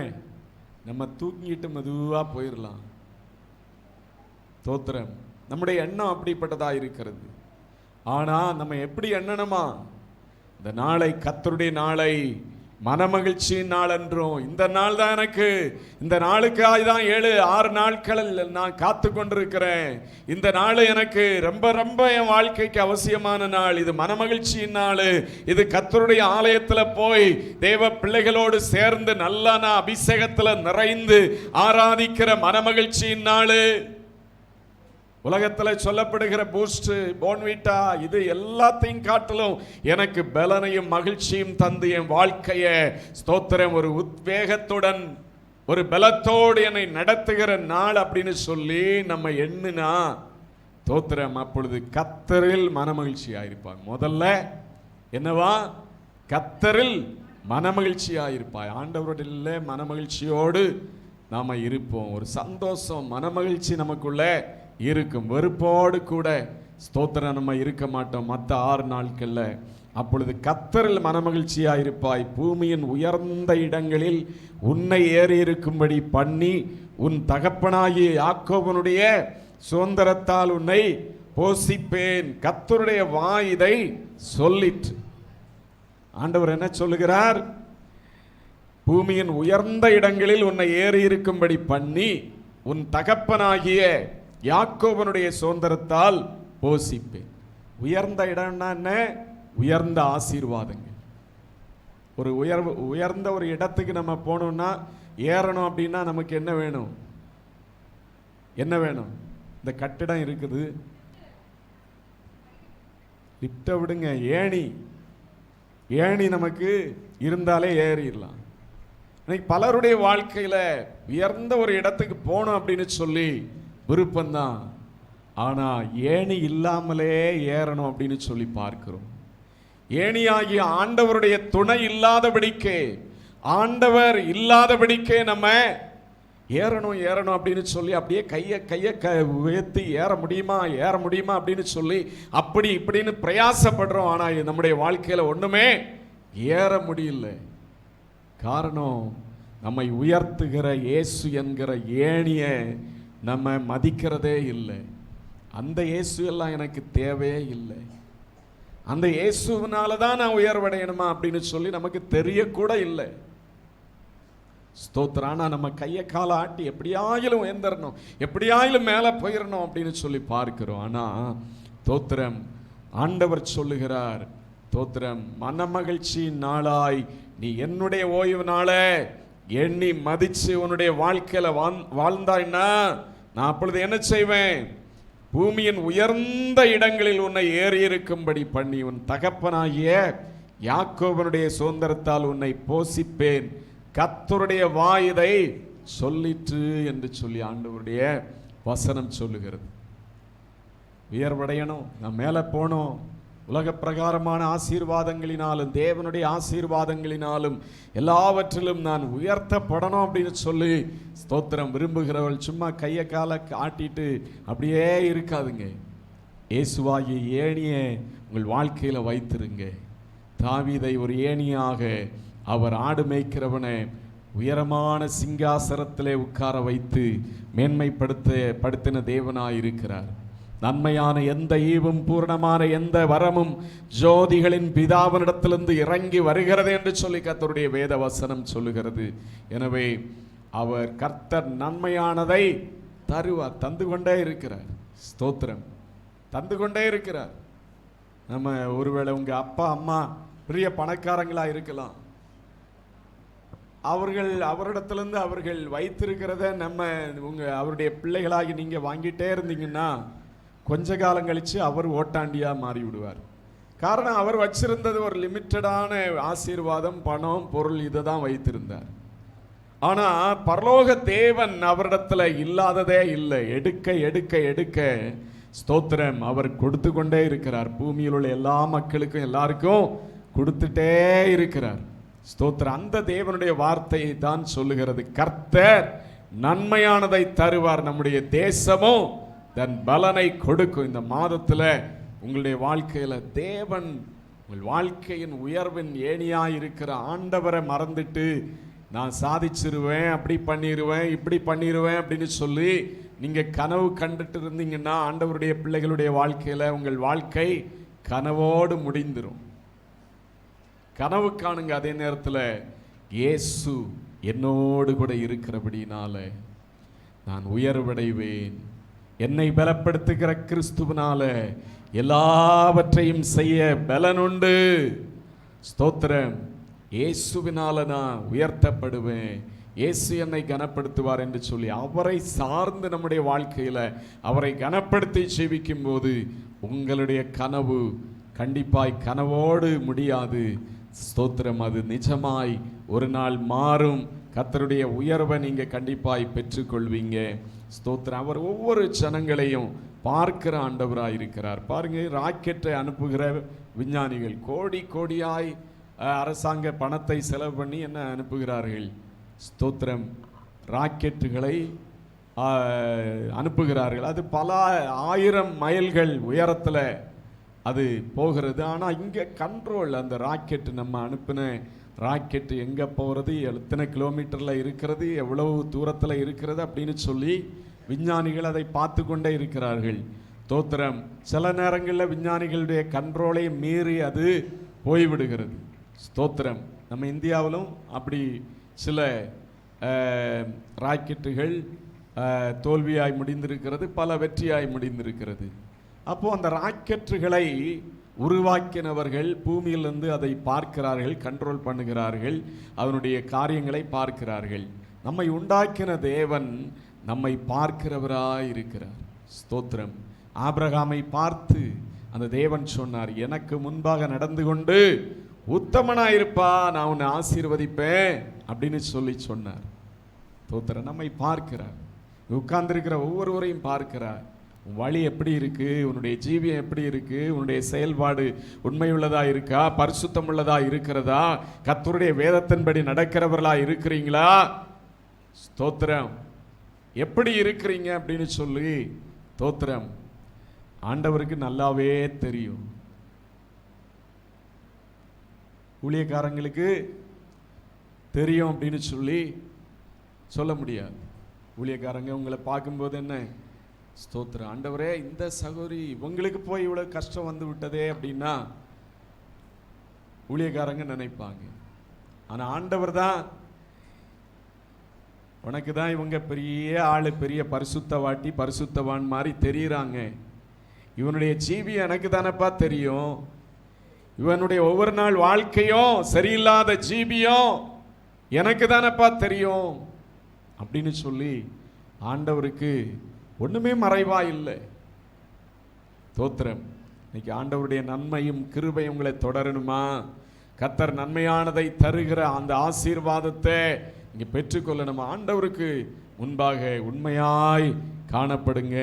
A: நம்ம தூங்கிட்டு மெதுவா போயிடலாம். தோத்திரம். நம்முடைய எண்ணம் அப்படிப்பட்டதா இருக்கிறது. ஆனா நம்ம எப்படி எண்ணணுமா? இந்த நாளை கர்த்தருடைய நாளை மனமகிழ்ச்சியின் நாள் என்றும், இந்த நாள் தான் எனக்கு, இந்த நாளுக்காக தான் 7-6 நாட்களில் நான் காத்து கொண்டிருக்கிறேன். இந்த நாள் எனக்கு ரொம்ப ரொம்ப என் வாழ்க்கைக்கு அவசியமான நாள். இது மனமகிழ்ச்சியின் நாள். இது கர்த்தருடைய ஆலயத்தில் போய் தேவ பிள்ளைகளோடு சேர்ந்து நல்லா நான் அபிஷேகத்தில் நிறைந்து ஆராதிக்கிற மனமகிழ்ச்சியின் நாள். உலகத்தில் சொல்லப்படுகிற பூஸ்ட், போன்விட்டா, இது எல்லாத்தையும் காட்டிலும் எனக்கு பலனையும் மகிழ்ச்சியும் தந்து என் வாழ்க்கைய ஸ்தோத்திரம் ஒரு உத்வேகத்துடன் ஒரு பலத்தோடு என்னை நடத்துகிற நாள் அப்படின்னு சொல்லி நம்ம எண்ணினா ஸ்தோத்திரம், அப்பொழுது கர்த்தரில் மனமகிழ்ச்சியாயிருப்பாங்க. முதல்ல என்னவா? கர்த்தரில் மனமகிழ்ச்சியாயிருப்பாய். ஆண்டவருடைய மனமகிழ்ச்சியோடு நாம இருப்போம். ஒரு சந்தோஷம், மனமகிழ்ச்சி நமக்குள்ள இருக்கும். வெறுப்போடு கூட ஸ்தோத்திரம் நம்ம இருக்க மாட்டோம் மற்ற 6 நாட்கள்ல. அப்பொழுது கர்த்தரில் மனமகிழ்ச்சியா இருப்பாய். பூமியின் உயர்ந்த இடங்களில் உன்னை ஏறி இருக்கும்படி பண்ணி உன் தகப்பனாகிய யாக்கோபனுடைய சுதந்திரத்தால் உன்னை போஷிப்பேன். கர்த்தருடைய வாய் இதை சொல்லிற்று. ஆண்டவர் என்ன சொல்லுகிறார்? பூமியின் உயர்ந்த இடங்களில் உன்னை ஏறி இருக்கும்படி பண்ணி உன் தகப்பனாகிய யாக்கோபனுடைய சுதந்திரத்தால் போஷிப்பேன். உயர்ந்த இடம்னா என்ன? உயர்ந்த ஆசீர்வாதங்கள். ஒரு உயர்ந்த ஒரு இடத்துக்கு நம்ம போகணும்னா, ஏறணும் அப்படின்னா நமக்கு என்ன வேணும்? என்ன வேணும்? இந்த கட்டிடம் இருக்குது, லிப்ட விடுங்க, ஏணி நமக்கு இருந்தாலே ஏறிடலாம். இன்னைக்கு பலருடைய வாழ்க்கையில உயர்ந்த ஒரு இடத்துக்கு போகணும் அப்படின்னு சொல்லி விருப்பம்தான். ஆனா ஏணி இல்லாமலே ஏறணும் அப்படின்னு சொல்லி பார்க்கிறோம். ஏணியாகிய ஆண்டவருடைய துணை இல்லாதபடிக்கே, ஆண்டவர் இல்லாதபடிக்கே நம்ம ஏறணும் அப்படின்னு சொல்லி அப்படியே கையை உயர்த்தி ஏற முடியுமா அப்படின்னு சொல்லி அப்படி இப்படின்னு பிரயாசப்படுறோம். ஆனா நம்முடைய வாழ்க்கையில ஒண்ணுமே ஏற முடியல. காரணம், நம்மை உயர்த்துகிற இயேசு என்கிற ஏணிய நம்ம மதிக்கிறதே இல்லை. அந்த இயேசு எல்லாம் எனக்கு தேவையே இல்லை. அந்த இயேசுவினால தான் நான் உயர்வடையணுமா அப்படின்னு சொல்லி நமக்கு தெரியக்கூட இல்லை. ஸ்தோத்திரம். நம்ம கையை காலை ஆட்டி எப்படியாயிலும் உயர்ந்துடணும், எப்படியாயிலும் மேலே போயிடணும் அப்படின்னு சொல்லி பார்க்கிறோம். ஆனா ஸ்தோத்திரம், ஆண்டவர் சொல்லுகிறார், ஸ்தோத்திரம், மனமகிழ்ச்சி நாளாய் நீ என்னுடைய ஓய்வு நாளை எண்ணி மதிச்சு உன்னுடைய வாழ்க்கையில வாழ்ந்தாய்னா நான் அப்பொழுது என்ன செய்வேன்? பூமியின் உயர்ந்த இடங்களில் உன்னை ஏறி இருக்கும்படி பண்ணி உன் தகப்பனாகிய யாக்கோபனுடைய சுதந்திரத்தால் உன்னை போஷிப்பேன். கர்த்தருடைய வாய் இதை சொல்லிற்று என்று சொல்லி ஆண்டவருடைய வசனம் சொல்லுகிறது. உயர்வடையணும், நான் மேலே போனோம். உலக பிரகாரமான ஆசீர்வாதங்களினாலும் தேவனுடைய ஆசீர்வாதங்களினாலும் எல்லாவற்றிலும் நான் உயர்த்தப்படணும் அப்படின்னு சொல்லி ஸ்தோத்திரம் விரும்புகிறவர்கள் சும்மா கையை காலை ஆட்டிட்டு அப்படியே இருக்காதுங்க. இயேசுவாகிய ஏணியை உங்கள் வாழ்க்கையில் வைத்திருங்க. தாவீதை ஒரு ஏணியாக அவர் ஆடு மேய்க்கிறவனை உயரமான சிங்காசனத்திலே உட்கார வைத்து மேன்மைப்படுத்தின தேவனாயிருக்கிறார். நன்மையான எந்த ஈவும் பூரணமான எந்த வரமும் ஜோதிகளின் பிதாவினிடத்திலிருந்து இறங்கி வருகிறது என்று சொல்லி கர்த்தருடைய வேத வசனம் சொல்லுகிறது. எனவே அவர் கர்த்தர் நன்மையானதை தருவார், தந்து கொண்டே இருக்கிறார். ஸ்தோத்திரம், தந்து கொண்டே இருக்கிறார். நம்ம ஒருவேளை உங்க அப்பா அம்மா பெரிய பணக்காரங்களா இருக்கலாம். அவரிடத்திலிருந்து அவர்கள் வைத்திருக்கிறத அவருடைய பிள்ளைகளாகி நீங்க வாங்கிட்டே இருந்தீங்கன்னா கொஞ்ச காலம் கழிச்சு அவர் ஓட்டாண்டியா மாறி விடுவார். காரணம், அவர் வச்சிருந்தது ஒரு லிமிட்டடான ஆசீர்வாதம், பணம், பொருள், இதை தான் வைத்திருந்தார். ஆனா பரலோக தேவன் அவரிடத்துல இல்லாததே இல்லை. எடுக்க எடுக்க எடுக்க ஸ்தோத்திரம் அவர் கொடுத்து கொண்டே இருக்கிறார். பூமியில் உள்ள எல்லா மக்களுக்கும் எல்லாருக்கும் கொடுத்துட்டே இருக்கிறார். ஸ்தோத்திரம். அந்த தேவனுடைய வார்த்தையை தான் சொல்லுகிறது, கர்த்தர் நன்மையானதை தருவார், நம்முடைய தேசமும் தன் பலனை கொடுக்கும். இந்த மாதத்துல உங்களுடைய வாழ்க்கையில தேவன் உங்கள் வாழ்க்கையின் உயர்வின் ஏணியாய் இருக்கிற ஆண்டவரை மறந்துட்டு நான் சாதிச்சிருவேன், அப்படி பண்ணிடுவேன், இப்படி பண்ணிடுவேன் அப்படின்னு சொல்லி நீங்க கனவு கண்டுட்டு இருந்தீங்கன்னா ஆண்டவருடைய பிள்ளைகளுடைய வாழ்க்கையில உங்கள் வாழ்க்கை கனவோடு முடிந்துரும். கனவு காணுங்க. அதே நேரத்தில் இயேசு என்னோடு கூட இருக்கிறபடினால நான் உயர்வடைவேன், என்னை பலப்படுத்துகிற கிறிஸ்துவினால எல்லாவற்றையும் செய்ய பலனுண்டு. ஸ்தோத்திரம். இயேசுவினால நான் உயர்த்தப்படுவேன், இயேசு என்னை கனப்படுத்துவார் என்று சொல்லி அவரை சார்ந்து நம்முடைய வாழ்க்கையில் அவரை கனப்படுத்தி ஜீவிக்கும் போது உங்களுடைய கனவு கண்டிப்பாய் கனவோடு முடியாது. ஸ்தோத்திரம். அது நிஜமாய் ஒரு நாள் மாறும். கர்த்தருடைய உயர்வை நீங்க கண்டிப்பாய் பெற்றுக்கொள்வீங்க. ஸ்தோத்திரம். அவர் ஒவ்வொரு ஜனங்களையும் பார்க்கிற ஆண்டவராய் இருக்கிறார். பாருங்க, ராக்கெட்டை அனுப்புகிற விஞ்ஞானிகள் கோடி கோடியாய் அரசாங்க பணத்தை செலவு பண்ணி என்ன அனுப்புகிறார்கள்? ஸ்தோத்திரம். ராக்கெட்டுகளை அனுப்புகிறார்கள். அது பல 1000 மைல்கள் உயரத்தில் அது போகிறது. ஆனால் இங்கே கண்ட்ரோல், அந்த ராக்கெட்டு நம்ம அனுப்பின ராக்கெட்டு எங்கே போகிறது, எத்தனை கிலோமீட்டரில் இருக்கிறது, எவ்வளவு தூரத்தில் இருக்கிறது அப்படின்னு சொல்லி விஞ்ஞானிகள் அதை பார்த்து கொண்டே இருக்கிறார்கள். ஸ்தோத்திரம். சில நேரங்களில் விஞ்ஞானிகளுடைய கண்ட்ரோலை மீறி அது போய்விடுகிறது. ஸ்தோத்திரம். நம்ம இந்தியாவிலும் அப்படி சில ராக்கெட்டுகள் தோல்வியாய் முடிந்திருக்கிறது, பல வெற்றியாய் முடிந்திருக்கிறது. அப்போ அந்த ராக்கெட்டுகளை உருவாக்கினவர்கள் பூமியிலிருந்து அதை பார்க்கிறார்கள், கண்ட்ரோல் பண்ணுகிறார்கள், அதனுடைய காரியங்களை பார்க்கிறார்கள். நம்மை உண்டாக்கின தேவன் நம்மை பார்க்கிறவராய் இருக்கிறார். ஸ்தோத்திரம். ஆபிரகாமை பார்த்து அந்த தேவன் சொன்னார், எனக்கு முன்பாக நடந்து கொண்டு உத்தமனாயிருப்பா, நான் உன்னை ஆசீர்வதிப்பேன் அப்படின்னு சொல்லி சொன்னார். ஸ்தோத்திரம். நம்மை பார்க்கிறார். உட்கார்ந்திருக்கிற ஒவ்வொருவரையும் பார்க்கிறார். உன் வழி எப்படி இருக்கு, உன்னுடைய ஜீவியம் எப்படி இருக்கு, உன்னுடைய செயல்பாடு உண்மையுள்ளதா இருக்கா, பரிசுத்தம் உள்ளதா இருக்கிறதா, கர்த்தருடைய வேதத்தின்படி நடக்கிறவர்களா இருக்கிறீங்களா? ஸ்தோத்திரம். எப்படி இருக்கிறீங்க அப்படின்னு சொல்லி ஸ்தோத்திரம் ஆண்டவருக்கு நல்லாவே தெரியும். ஊழியக்காரங்களுக்கு தெரியும் அப்படின்னு சொல்லி சொல்ல முடியாது. ஊழியக்காரங்க உங்களை பார்க்கும்போது என்ன, ஸ்தோத்திரம் ஆண்டவரே, இந்த சகோதரி இவங்களுக்கு போய் இவ்வளவு கஷ்டம் வந்து விட்டதே அப்படின்னா ஊழியக்காரங்க நினைப்பாங்க. ஆனா ஆண்டவர் தான், உனக்கு தான் இவங்க பெரிய ஆளு, பெரிய பரிசுத்தவாட்டி பரிசுத்தவான் மாதிரி தெரியுறாங்க, இவனுடைய ஜீவியம் எனக்கு தானப்பா தெரியும், இவனுடைய ஒவ்வொரு நாள் வாழ்க்கையும் சரியில்லாத ஜீவியம் எனக்கு தானப்பா தெரியும் அப்படின்னு சொல்லி ஆண்டவருக்கு ஒண்ணுமே மறைவா இல்லை. ஸ்தோத்திரம். இன்னைக்கு ஆண்டவருடைய நன்மையும் கிருபையும் உங்களை தொடரணுமா? கர்த்தர் நன்மையானதை தருகிற அந்த ஆசீர்வாதத்தை நீங்க பெற்றுக்கொள்ளணுமா? ஆண்டவருக்கு முன்பாக உண்மையாய் காணப்படுங்க.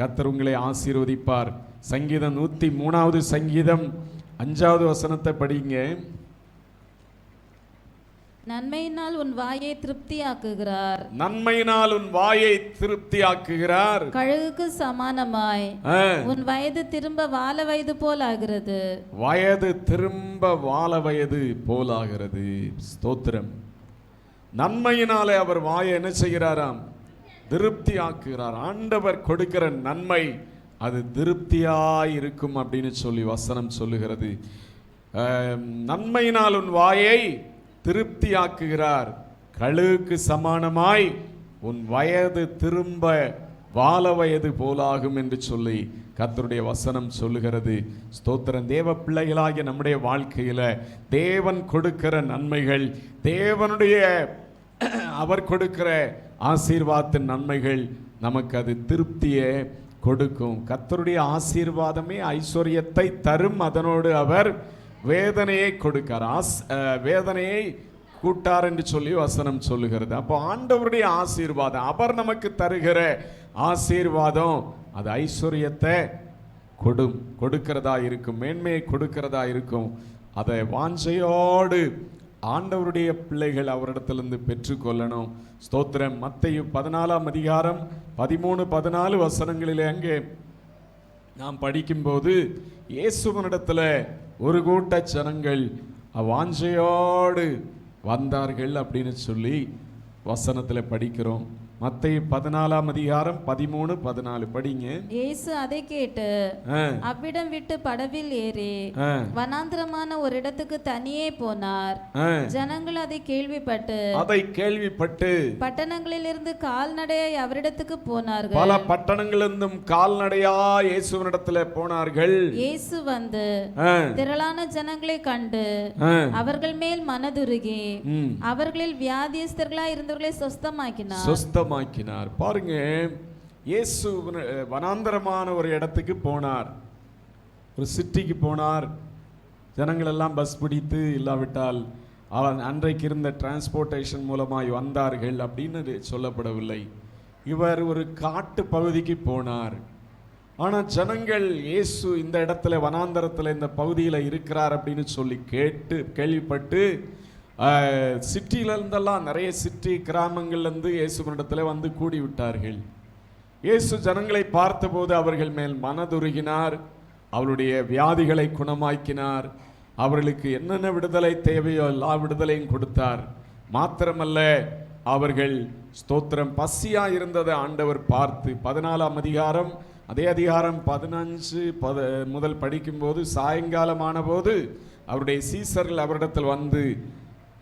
A: கர்த்தர் உங்களை ஆசீர்வதிப்பார். சங்கீதம் 103வது சங்கீதம் 5வது வசனத்தை படிங்க.
D: நன்மையினால் உன் வாயை திருப்தியாக்குகிறார்,
A: நன்மையினால் உன் வாயை திருப்தியாக்குகிறார்.
D: கழுகுக்கு சமானமாய் உன் வயது திரும்ப வால வயது போலாகிறது,
A: வயது திரும்ப வால வயது போலாகிறது. ஸ்தோத்திரம். நன்மையினாலே அவர் வாயை என்ன செய்கிறாராம்? திருப்தியாக்குகிறார். ஆண்டவர் கொடுக்கிற நன்மை அது திருப்தியாய் இருக்கும் அப்படின்னு சொல்லி வசனம் சொல்லுகிறது. நன்மையினால் உன் வாயை திருப்தியாக்குகிறார், கழுகுக்கு சமானமாய் உன் வயது திரும்ப வால வயது போலாகும் என்று சொல்லி கர்த்தருடைய வசனம் சொல்லுகிறது. ஸ்தோத்திரம். தேவ பிள்ளைகளாகிய நம்முடைய வாழ்க்கையில தேவன் கொடுக்கிற நன்மைகள், தேவனுடைய அவர் கொடுக்கிற ஆசீர்வாதத்தின் நன்மைகள் நமக்கு அது திருப்தியை கொடுக்கும். கர்த்தருடைய ஆசீர்வாதமே ஐஸ்வர்யத்தை தரும், அதனோடு அவர் வேதனையை கொடுக்கார், வேதனையை கூட்டார் என்று சொல்லி வசனம் சொல்லுகிறது. அப்போ ஆண்டவருடைய ஆசீர்வாதம், அவர் நமக்கு தருகிற ஆசீர்வாதம் அது ஐஸ்வர்யத்தை கொடுக்கிறதா இருக்கும், மேன்மையை கொடுக்கிறதா இருக்கும். அதை வாஞ்சையோடு ஆண்டவருடைய பிள்ளைகள் அவரிடத்திலிருந்து பெற்றுக்கொள்ளணும். ஸ்தோத்திரம். மத்தேயு 14ஆம் அதிகாரம் 13-14 வசனங்களிலே அங்கே நாம் படிக்கும்போது இயேசுவினிடத்தில் ஒரு கூட்ட ஜனங்கள் வாஞ்சையோடு வந்தார்கள் அப்படின்னு சொல்லி வசனத்தில் படிக்கிறோம். மத்தேயு 14ஆம் அதிகாரம் 13, 14 படிங்க.
D: இயேசு அதை கேட்டு அவ்விடம் விட்டு படவில் ஏறி வனாந்திரமான ஒரு இடத்துக்கு தனியே போனார். ஜனங்கள் அதை கேள்விப்பட்டு பட்டணங்களிலிருந்து கால்நடையாய் அவரிடத்துக்கு போனார்கள்.
A: பல பட்டணங்களிலிருந்தும் கால்நடையா இயேசுவினிடத்தில் போனார்கள்.
D: இயேசு வந்து திரளான ஜனங்களை கண்டு அவர்கள் மேல் மனதுருகி அவர்களில் வியாதியஸ்தர்களாய் இருந்தவர்களை சொஸ்தமாக்கினார்.
A: பாருங்க, இயேசு வனாந்தரமான ஒரு இடத்துக்கு போனார், ஒரு சிட்டிக்கு போனார். ஜனங்கள் எல்லாம் பஸ் பிடித்து இல்லாவிட்டால் அன்றைக்கு இருந்த டிரான்ஸ்போர்ட்டேஷன் மூலமாய் வந்தார்கள் அப்படின்னு சொல்லப்படவில்லை. இவர் ஒரு காட்டு பகுதிக்கு போனார். ஆனால் ஜனங்கள் இயேசு இந்த இடத்துல வனாந்தரத்தில் இந்த பகுதியில் இருக்கிறார் அப்படின்னு சொல்லி கேள்விப்பட்டு சிட்டியிலிருந்தெல்லாம் நிறைய சிட்டி கிராமங்கள்லேருந்து இயேசுவினிடத்தில் வந்து கூடி விட்டார்கள். இயேசு ஜனங்களை பார்த்தபோது அவர்கள் மேல் மனதுருகினார், அவருடைய வியாதிகளை குணமாக்கினார், அவர்களுக்கு என்னென்ன விடுதலை தேவையோ எல்லா விடுதலையும் கொடுத்தார். மாத்திரமல்ல, அவர்கள் ஸ்தோத்திரம் பசியா இருந்ததை ஆண்டவர் பார்த்து 14ஆம் அதிகாரம் அதே அதிகாரம் 15 முதல் படிக்கும்போது சாயங்காலமான போது அவருடைய சீசர்கள் அவரிடத்தில் வந்து,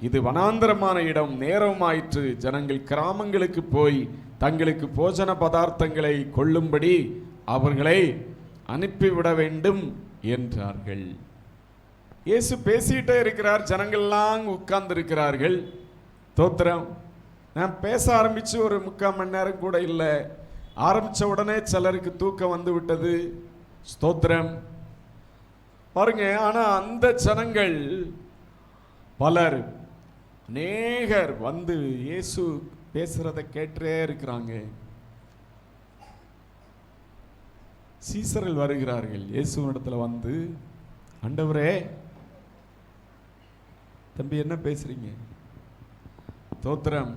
A: இது வனாந்தரமான இடம், நேரமாயிற்று, ஜனங்கள் கிராமங்களுக்கு போய் தங்களுக்கு போஜன பதார்த்தங்களை கொள்ளும்படி அவர்களை அனுப்பிவிட வேண்டும் என்றார்கள். இயேசு பேசிட்டே இருக்கிறார், ஜனங்கள்லாம் உட்கார்ந்து இருக்கிறார்கள். தோத்திரம், நான் பேச ஆரம்பிச்சு ஒரு 3/4 மணி நேரம் கூட இல்லை, ஆரம்பிச்ச உடனே சிலருக்கு தூக்கம் வந்து விட்டது. ஸ்தோத்திரம் பாருங்க. ஆனா அந்த ஜனங்கள் பலர் அநேகர் வந்து இயேசு பேசுறத கேட்டே இருக்கிறாங்க. சீசர்கள் வருகிறார்கள் இயேசுவினிடத்துல வந்து, ஆண்டவரே, தம்பி என்ன பேசுறீங்க? தோத்திரம்,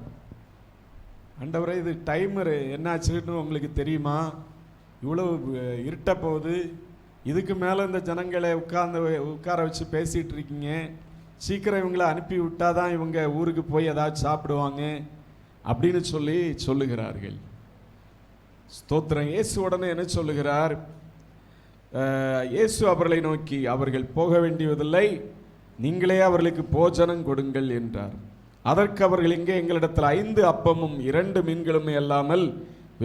A: ஆண்டவரே, இது டைமரு என்னாச்சுன்னு உங்களுக்கு தெரியுமா? இவ்வளவு இருட்ட போகுது, இதுக்கு மேலே இந்த ஜனங்களை உட்கார வச்சு பேசிட்டு இருக்கீங்க, சீக்கிரம் இவங்களை அனுப்பி விட்டாதான் இவங்க ஊருக்கு போய் ஏதாவது சாப்பிடுவாங்க அப்படின்னு சொல்லுகிறார்கள். ஸ்தோத்திரம். இயேசு உடனே என்ன சொல்லுகிறார்? இயேசு அவர்களை நோக்கி, அவர்கள் போக வேண்டியதில்லை, நீங்களே அவர்களுக்கு போஜனம் கொடுங்கள் என்றார். அதற்கு அவர்கள், இங்கே எங்களிடத்தில் 5 அப்பமும் 2 மீன்களுமே அல்லாமல்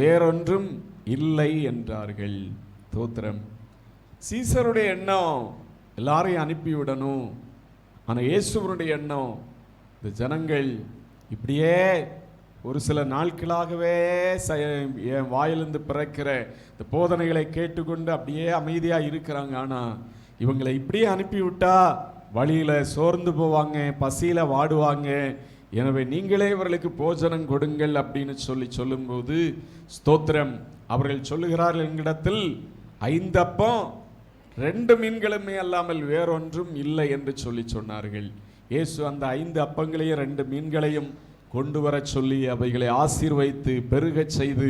A: வேறொன்றும் இல்லை என்றார்கள். ஸ்தோத்திரம். சீசருடைய எண்ணம் எல்லாரையும் அனுப்பிவிடணும். ஆனால் இயேசுவனுடைய எண்ணம், இந்த ஜனங்கள் இப்படியே ஒரு சில நாட்களாகவே என் வாயிலிருந்து பிறக்கிற இந்த போதனைகளை கேட்டுக்கொண்டு அப்படியே அமைதியாக இருக்கிறாங்க. ஆனால் இவங்களை இப்படியே அனுப்பிவிட்டா வழியில் சோர்ந்து போவாங்க, பசியில் வாடுவாங்க. எனவே நீங்களே இவர்களுக்கு போஜனம் கொடுங்கள் அப்படின்னு சொல்லும்போது, ஸ்தோத்திரம், அவர்கள் சொல்லுகிறார்கள், எங்களிடத்தில் 5 அப்பம் 2 மீன்களுமே அல்லாமல் வேறொன்றும் இல்லை என்று சொன்னார்கள். இயேசு அந்த 5 அப்பங்களையும் 2 மீன்களையும் கொண்டு வர சொல்லி அவைகளை ஆசீர்வைத்து பெருகச் செய்து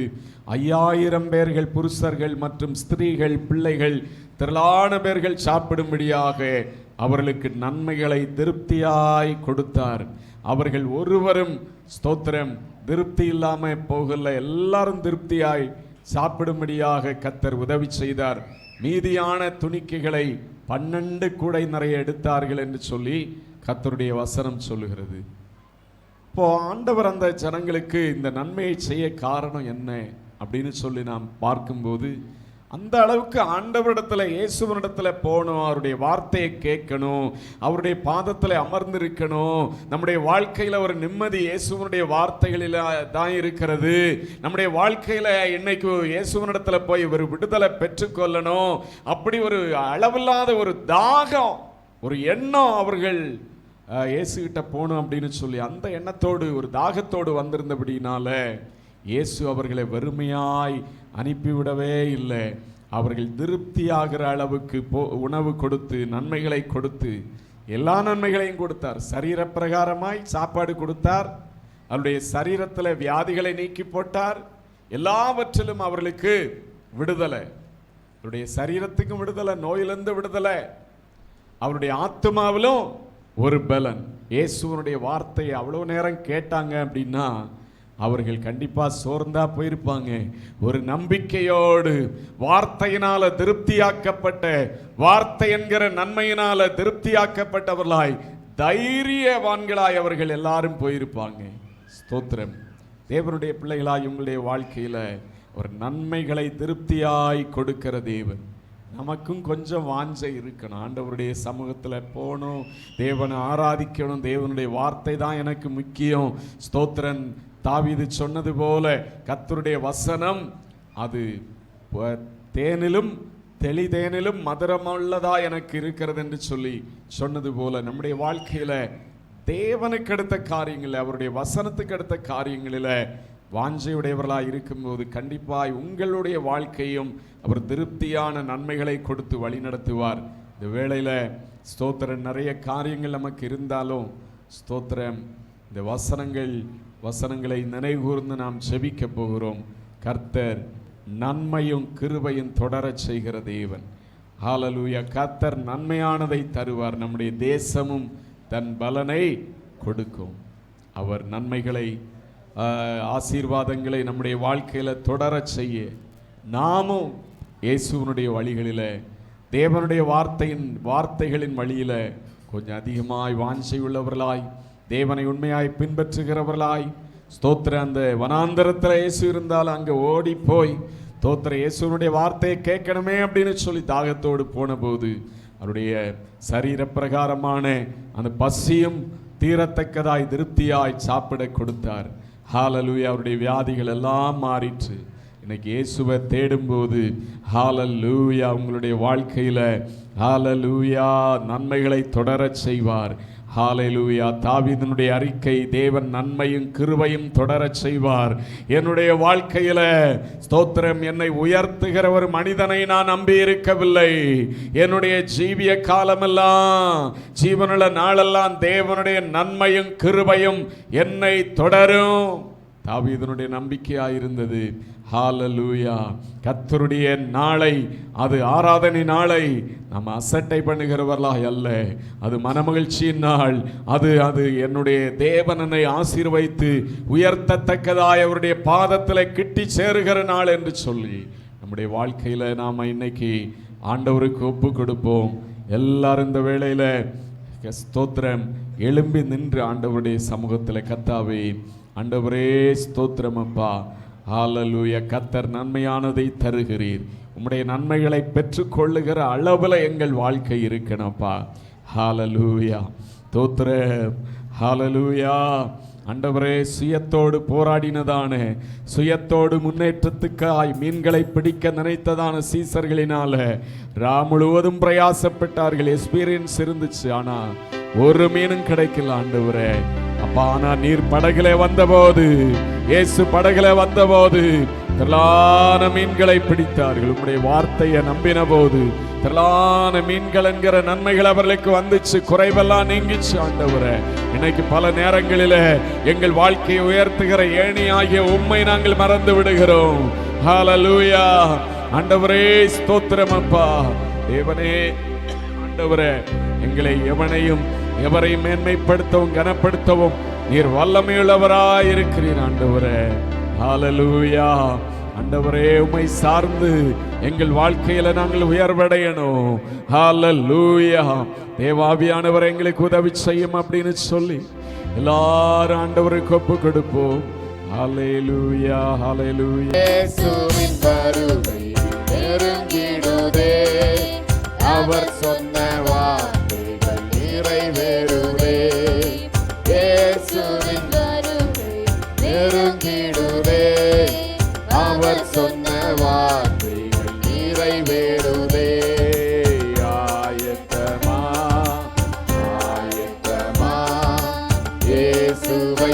A: 5000 பேர்கள், புருஷர்கள் மற்றும் ஸ்திரீகள், பிள்ளைகள், திரளான பேர்கள் சாப்பிடும்படியாக அவர்களுக்கு நன்மைகளை திருப்தியாய் கொடுத்தார். அவர்கள் ஒருவரும், ஸ்தோத்திரம், திருப்தி இல்லாம போகல, எல்லாரும் திருப்தியாய் சாப்பிடும்படியாக கர்த்தர் உதவி செய்தார். மீதியான துணிக்கைகளை 12 கூடை நிறைய எடுத்தார்கள் என்று சொல்லி கர்த்தருடைய வசனம் சொல்லுகிறது. இப்போ ஆண்டவர் அந்த ஜனங்களுக்கு இந்த நன்மையை செய்ய காரணம் என்ன அப்படின்னு சொல்லி நாம் பார்க்கும்போது, அந்த அளவுக்கு ஆண்டவரிடத்துல, இயேசுவனிடத்துல போகணும், அவருடைய வார்த்தையை கேட்கணும், அவருடைய பாதத்தில் அமர்ந்திருக்கணும். நம்முடைய வாழ்க்கையில் ஒரு நிம்மதி இயேசுவனுடைய வார்த்தைகளில் தான் இருக்கிறது. நம்முடைய வாழ்க்கையில் இன்னைக்கு இயேசுவனிடத்துல போய் ஒரு விடுதலை பெற்றுக்கொள்ளணும். அப்படி ஒரு அளவில்லாத ஒரு தாகம், ஒரு எண்ணம் அவர்கள் இயேசுகிட்ட போகணும் அப்படின்னு சொல்லி அந்த எண்ணத்தோடு ஒரு தாகத்தோடு வந்திருந்தபடினால இயேசு அவர்களை வெறுமையாய் அனுப்பிவிடவே இல்லை. அவர்கள் திருப்தியாகிற அளவுக்கு உணவு கொடுத்து, நன்மைகளை கொடுத்து, எல்லா நன்மைகளையும் கொடுத்தார். சரீர பிரகாரமாய் சாப்பாடு கொடுத்தார், அவருடைய சரீரத்தில் வியாதிகளை நீக்கி போட்டார், எல்லாவற்றிலும் அவர்களுக்கு விடுதலை. அவருடைய சரீரத்துக்கும் விடுதலை, நோயிலிருந்து விடுதலை, அவருடைய ஆத்துமாவிலும் ஒரு பலன். இயேசுவனுடைய வார்த்தையை அவ்வளோ நேரம் கேட்டாங்க அப்படின்னா அவர்கள் கண்டிப்பா சோர்ந்தா போயிருப்பாங்க. ஒரு நம்பிக்கையோடு வார்த்தையினால திருப்தியாக்கப்பட்ட, வார்த்தை என்கிற நன்மையினால திருப்தியாக்கப்பட்டவர்களாய், தைரியவான்களாய் அவர்கள் எல்லாரும் போயிருப்பாங்க. ஸ்தோத்திரம். தேவனுடைய பிள்ளைகளாய் உங்களுடைய வாழ்க்கையில ஒரு நன்மைகளை திருப்தியாய் கொடுக்கிற தேவன். நமக்கும் கொஞ்சம் வாஞ்சை இருக்கணும். ஆண்டவருடைய சமூகத்தில் போகணும், தேவனை ஆராதிக்கணும், தேவனுடைய வார்த்தை தான் எனக்கு முக்கியம். ஸ்தோத்திரன். தாவீது சொன்னது போல கர்த்தருடைய வசனம் அது தேனிலும் தெளிதேனிலும் மதுரமுள்ளதா எனக்கு இருக்கிறது என்று சொல்லி சொன்னது போல நம்முடைய வாழ்க்கையில தேவனுக்கு அடுத்த காரியங்களில், அவருடைய வசனத்துக்கு அடுத்த காரியங்களில் வாஞ்சையுடையவர்களாக இருக்கும்போது கண்டிப்பாய் உங்களுடைய வாழ்க்கையும் அவர் திருப்தியான நன்மைகளை கொடுத்து வழி நடத்துவார். இந்த வேளையில் ஸ்தோத்திரம், நிறைய காரியங்கள் நமக்கு இருந்தாலும் ஸ்தோத்திரம், இந்த வசனங்களை நினைவுகூர்ந்து நாம் செபிக்க போகிறோம். கர்த்தர் நன்மையும் கிருபையும் தொடரச் செய்கிற தேவன். ஹல்லேலூயா. கர்த்தர் நன்மையானதை தருவார். நம்முடைய தேசமும் தன் பலனை கொடுக்கும். அவர் நன்மைகளை, ஆசீர்வாதங்களை நம்முடைய வாழ்க்கையில தொடரச் செய்ய நாமும் இயேசுவினுடைய வழிகளில், தேவனுடைய வார்த்தைகளின் வழியில கொஞ்சம் அதிகமாய் வாஞ்சை உள்ளவர்களாய், தேவனை உண்மையாய் பின்பற்றுகிறவர்களாய், ஸ்தோத்திர அந்த வனாந்தரத்தில் இயேசு இருந்தாலும் அங்கே ஓடி போய் ஸ்தோத்திர இயேசுனுடைய வார்த்தையை கேட்கணுமே அப்படின்னு சொல்லி தாகத்தோடு போன போது அவருடைய சரீர பிரகாரமான அந்த பசியும் தீரத்தக்கதாய் திருப்தியாய் சாப்பிட கொடுத்தார். ஹல்லேலூயா. அவருடைய வியாதிகள் எல்லாம் மாறிற்று. இன்னைக்கு இயேசுவை தேடும்போது ஹல்லேலூயா உங்களுடைய வாழ்க்கையில ஹல்லேலூயா நன்மைகளை தொடரச் செய்வார். ஹல்லேலூயா. தாவீதினுடைய அறிக்கை, தேவன் நன்மையும் கிருபையும் தொடரச் செய்வார். என்னுடைய வாழ்க்கையில ஸ்தோத்திரம், என்னை உயர்த்துகிற ஒரு மனிதனை நான் நம்பி இருக்கவில்லை. என்னுடைய ஜீவிய காலமெல்லாம், ஜீவனுள்ள நாளெல்லாம் தேவனுடைய நன்மையும் கிருபையும் என்னை தொடரும். தாவீதினுடைய நம்பிக்கையாயிருந்தது. ஹல்லேலூயா. கர்த்தருடைய நாளை, அது ஆராதனை நாளை நாம் அசட்டை பண்ணுகிறவர்களாய் அல்ல, அது மனமகிழ்ச்சியின் நாள். அது என்னுடைய தேவனை ஆசீர்வதித்து உயர்த்தத்தக்கதாய் அவருடைய பாதத்தில் கிட்டி சேருகிற நாள் என்று சொல்லி நம்முடைய வாழ்க்கையில் நாம் இன்னைக்கு ஆண்டவருக்கு ஒப்பு கொடுப்போம். எல்லாரும் இந்த வேளையில் ஸ்தோத்திரம் எழும்பி நின்று ஆண்டவருடைய சமூகத்தில், கர்த்தாவே, ஆண்டவரே ஸ்தோத்திரம் அப்பா, ஹல்லேலூயா. கர்த்தர் நன்மையானதை தருகிறீர். உம்முடைய நன்மைகளை பெற்றுக்கொள்ளுகிற அளவில் எங்கள் வாழ்க்கை இருக்கணும்ப்பா. ஹல்லேலூயா. ஸ்தோத்திரம். ஹல்லேலூயா. ஆண்டவரே, சுயத்தோடு போராடினதான, சுயத்தோடு முன்னேற்றத்துக்காய் மீன்களை பிடிக்க நினைத்ததான சீசர்களினால முழுவதும் பிரயாசப்பட்டார்கள். எக்ஸ்பீரியன்ஸ் இருந்துச்சு, ஆனா ஒரு மீனும் கிடைக்கல ஆண்டவரே அப்பா. ஆனா நீர் படகுல வந்தபோது, இயேசு படகுல வந்தபோது திரளான மீன்களை பிடித்தார்கள். உம்முடைய வார்த்தையை நம்பின போது திரளான மீன்கள் என்கிற நன்மைகள் அவர்களுக்கு வந்துச்சு, குறைவெல்லாம் நீங்கிச்சு ஆண்டவரே. இன்னைக்கு பல நேரங்களில் எங்கள் வாழ்க்கையை உயர்த்துகிற ஏணி ஆகிய உம்மை நாங்கள் மறந்து விடுகிறோம். ஹல்லேலூயா. ஆண்டவரே ஸ்தோத்திரம் அப்பா. தேவனே, ஆண்டவரே, எங்களை எவரையும் மேன்மைப்படுத்தவும் கனப்படுத்தவும் நீர் வல்லமையுள்ளவராய் இருக்கிறீர் ஆண்டவரே. ஹல்லேலூயா. ஆண்டவரே, உம்மை சார்ந்து எங்கள் வாழ்க்கையில நாங்கள் உயர்வடையணும். ஹல்லேலூயா. தேவாவியானவர் எங்களுக்கு உதவி செய்யும் அப்படின்னு சொல்லி எல்லாரும் ஆண்டவருக்கு ஒப்பு கொடுப்போம். ஹல்லேலூயா. ஹல்லேலூயா.
B: இயேசுவின் வருகை நெருங்கிடுதே, அவர் சொன்ன வார்த்தைகள் நிறைவேறுதே. இயேசுவின் வருகை நெருங்கிடுதே, அவர் சொன்ன வார்த்தைகள் நிறைவேறுதே. ஆயத்தமா, ஆயத்தமா, இயேசுவை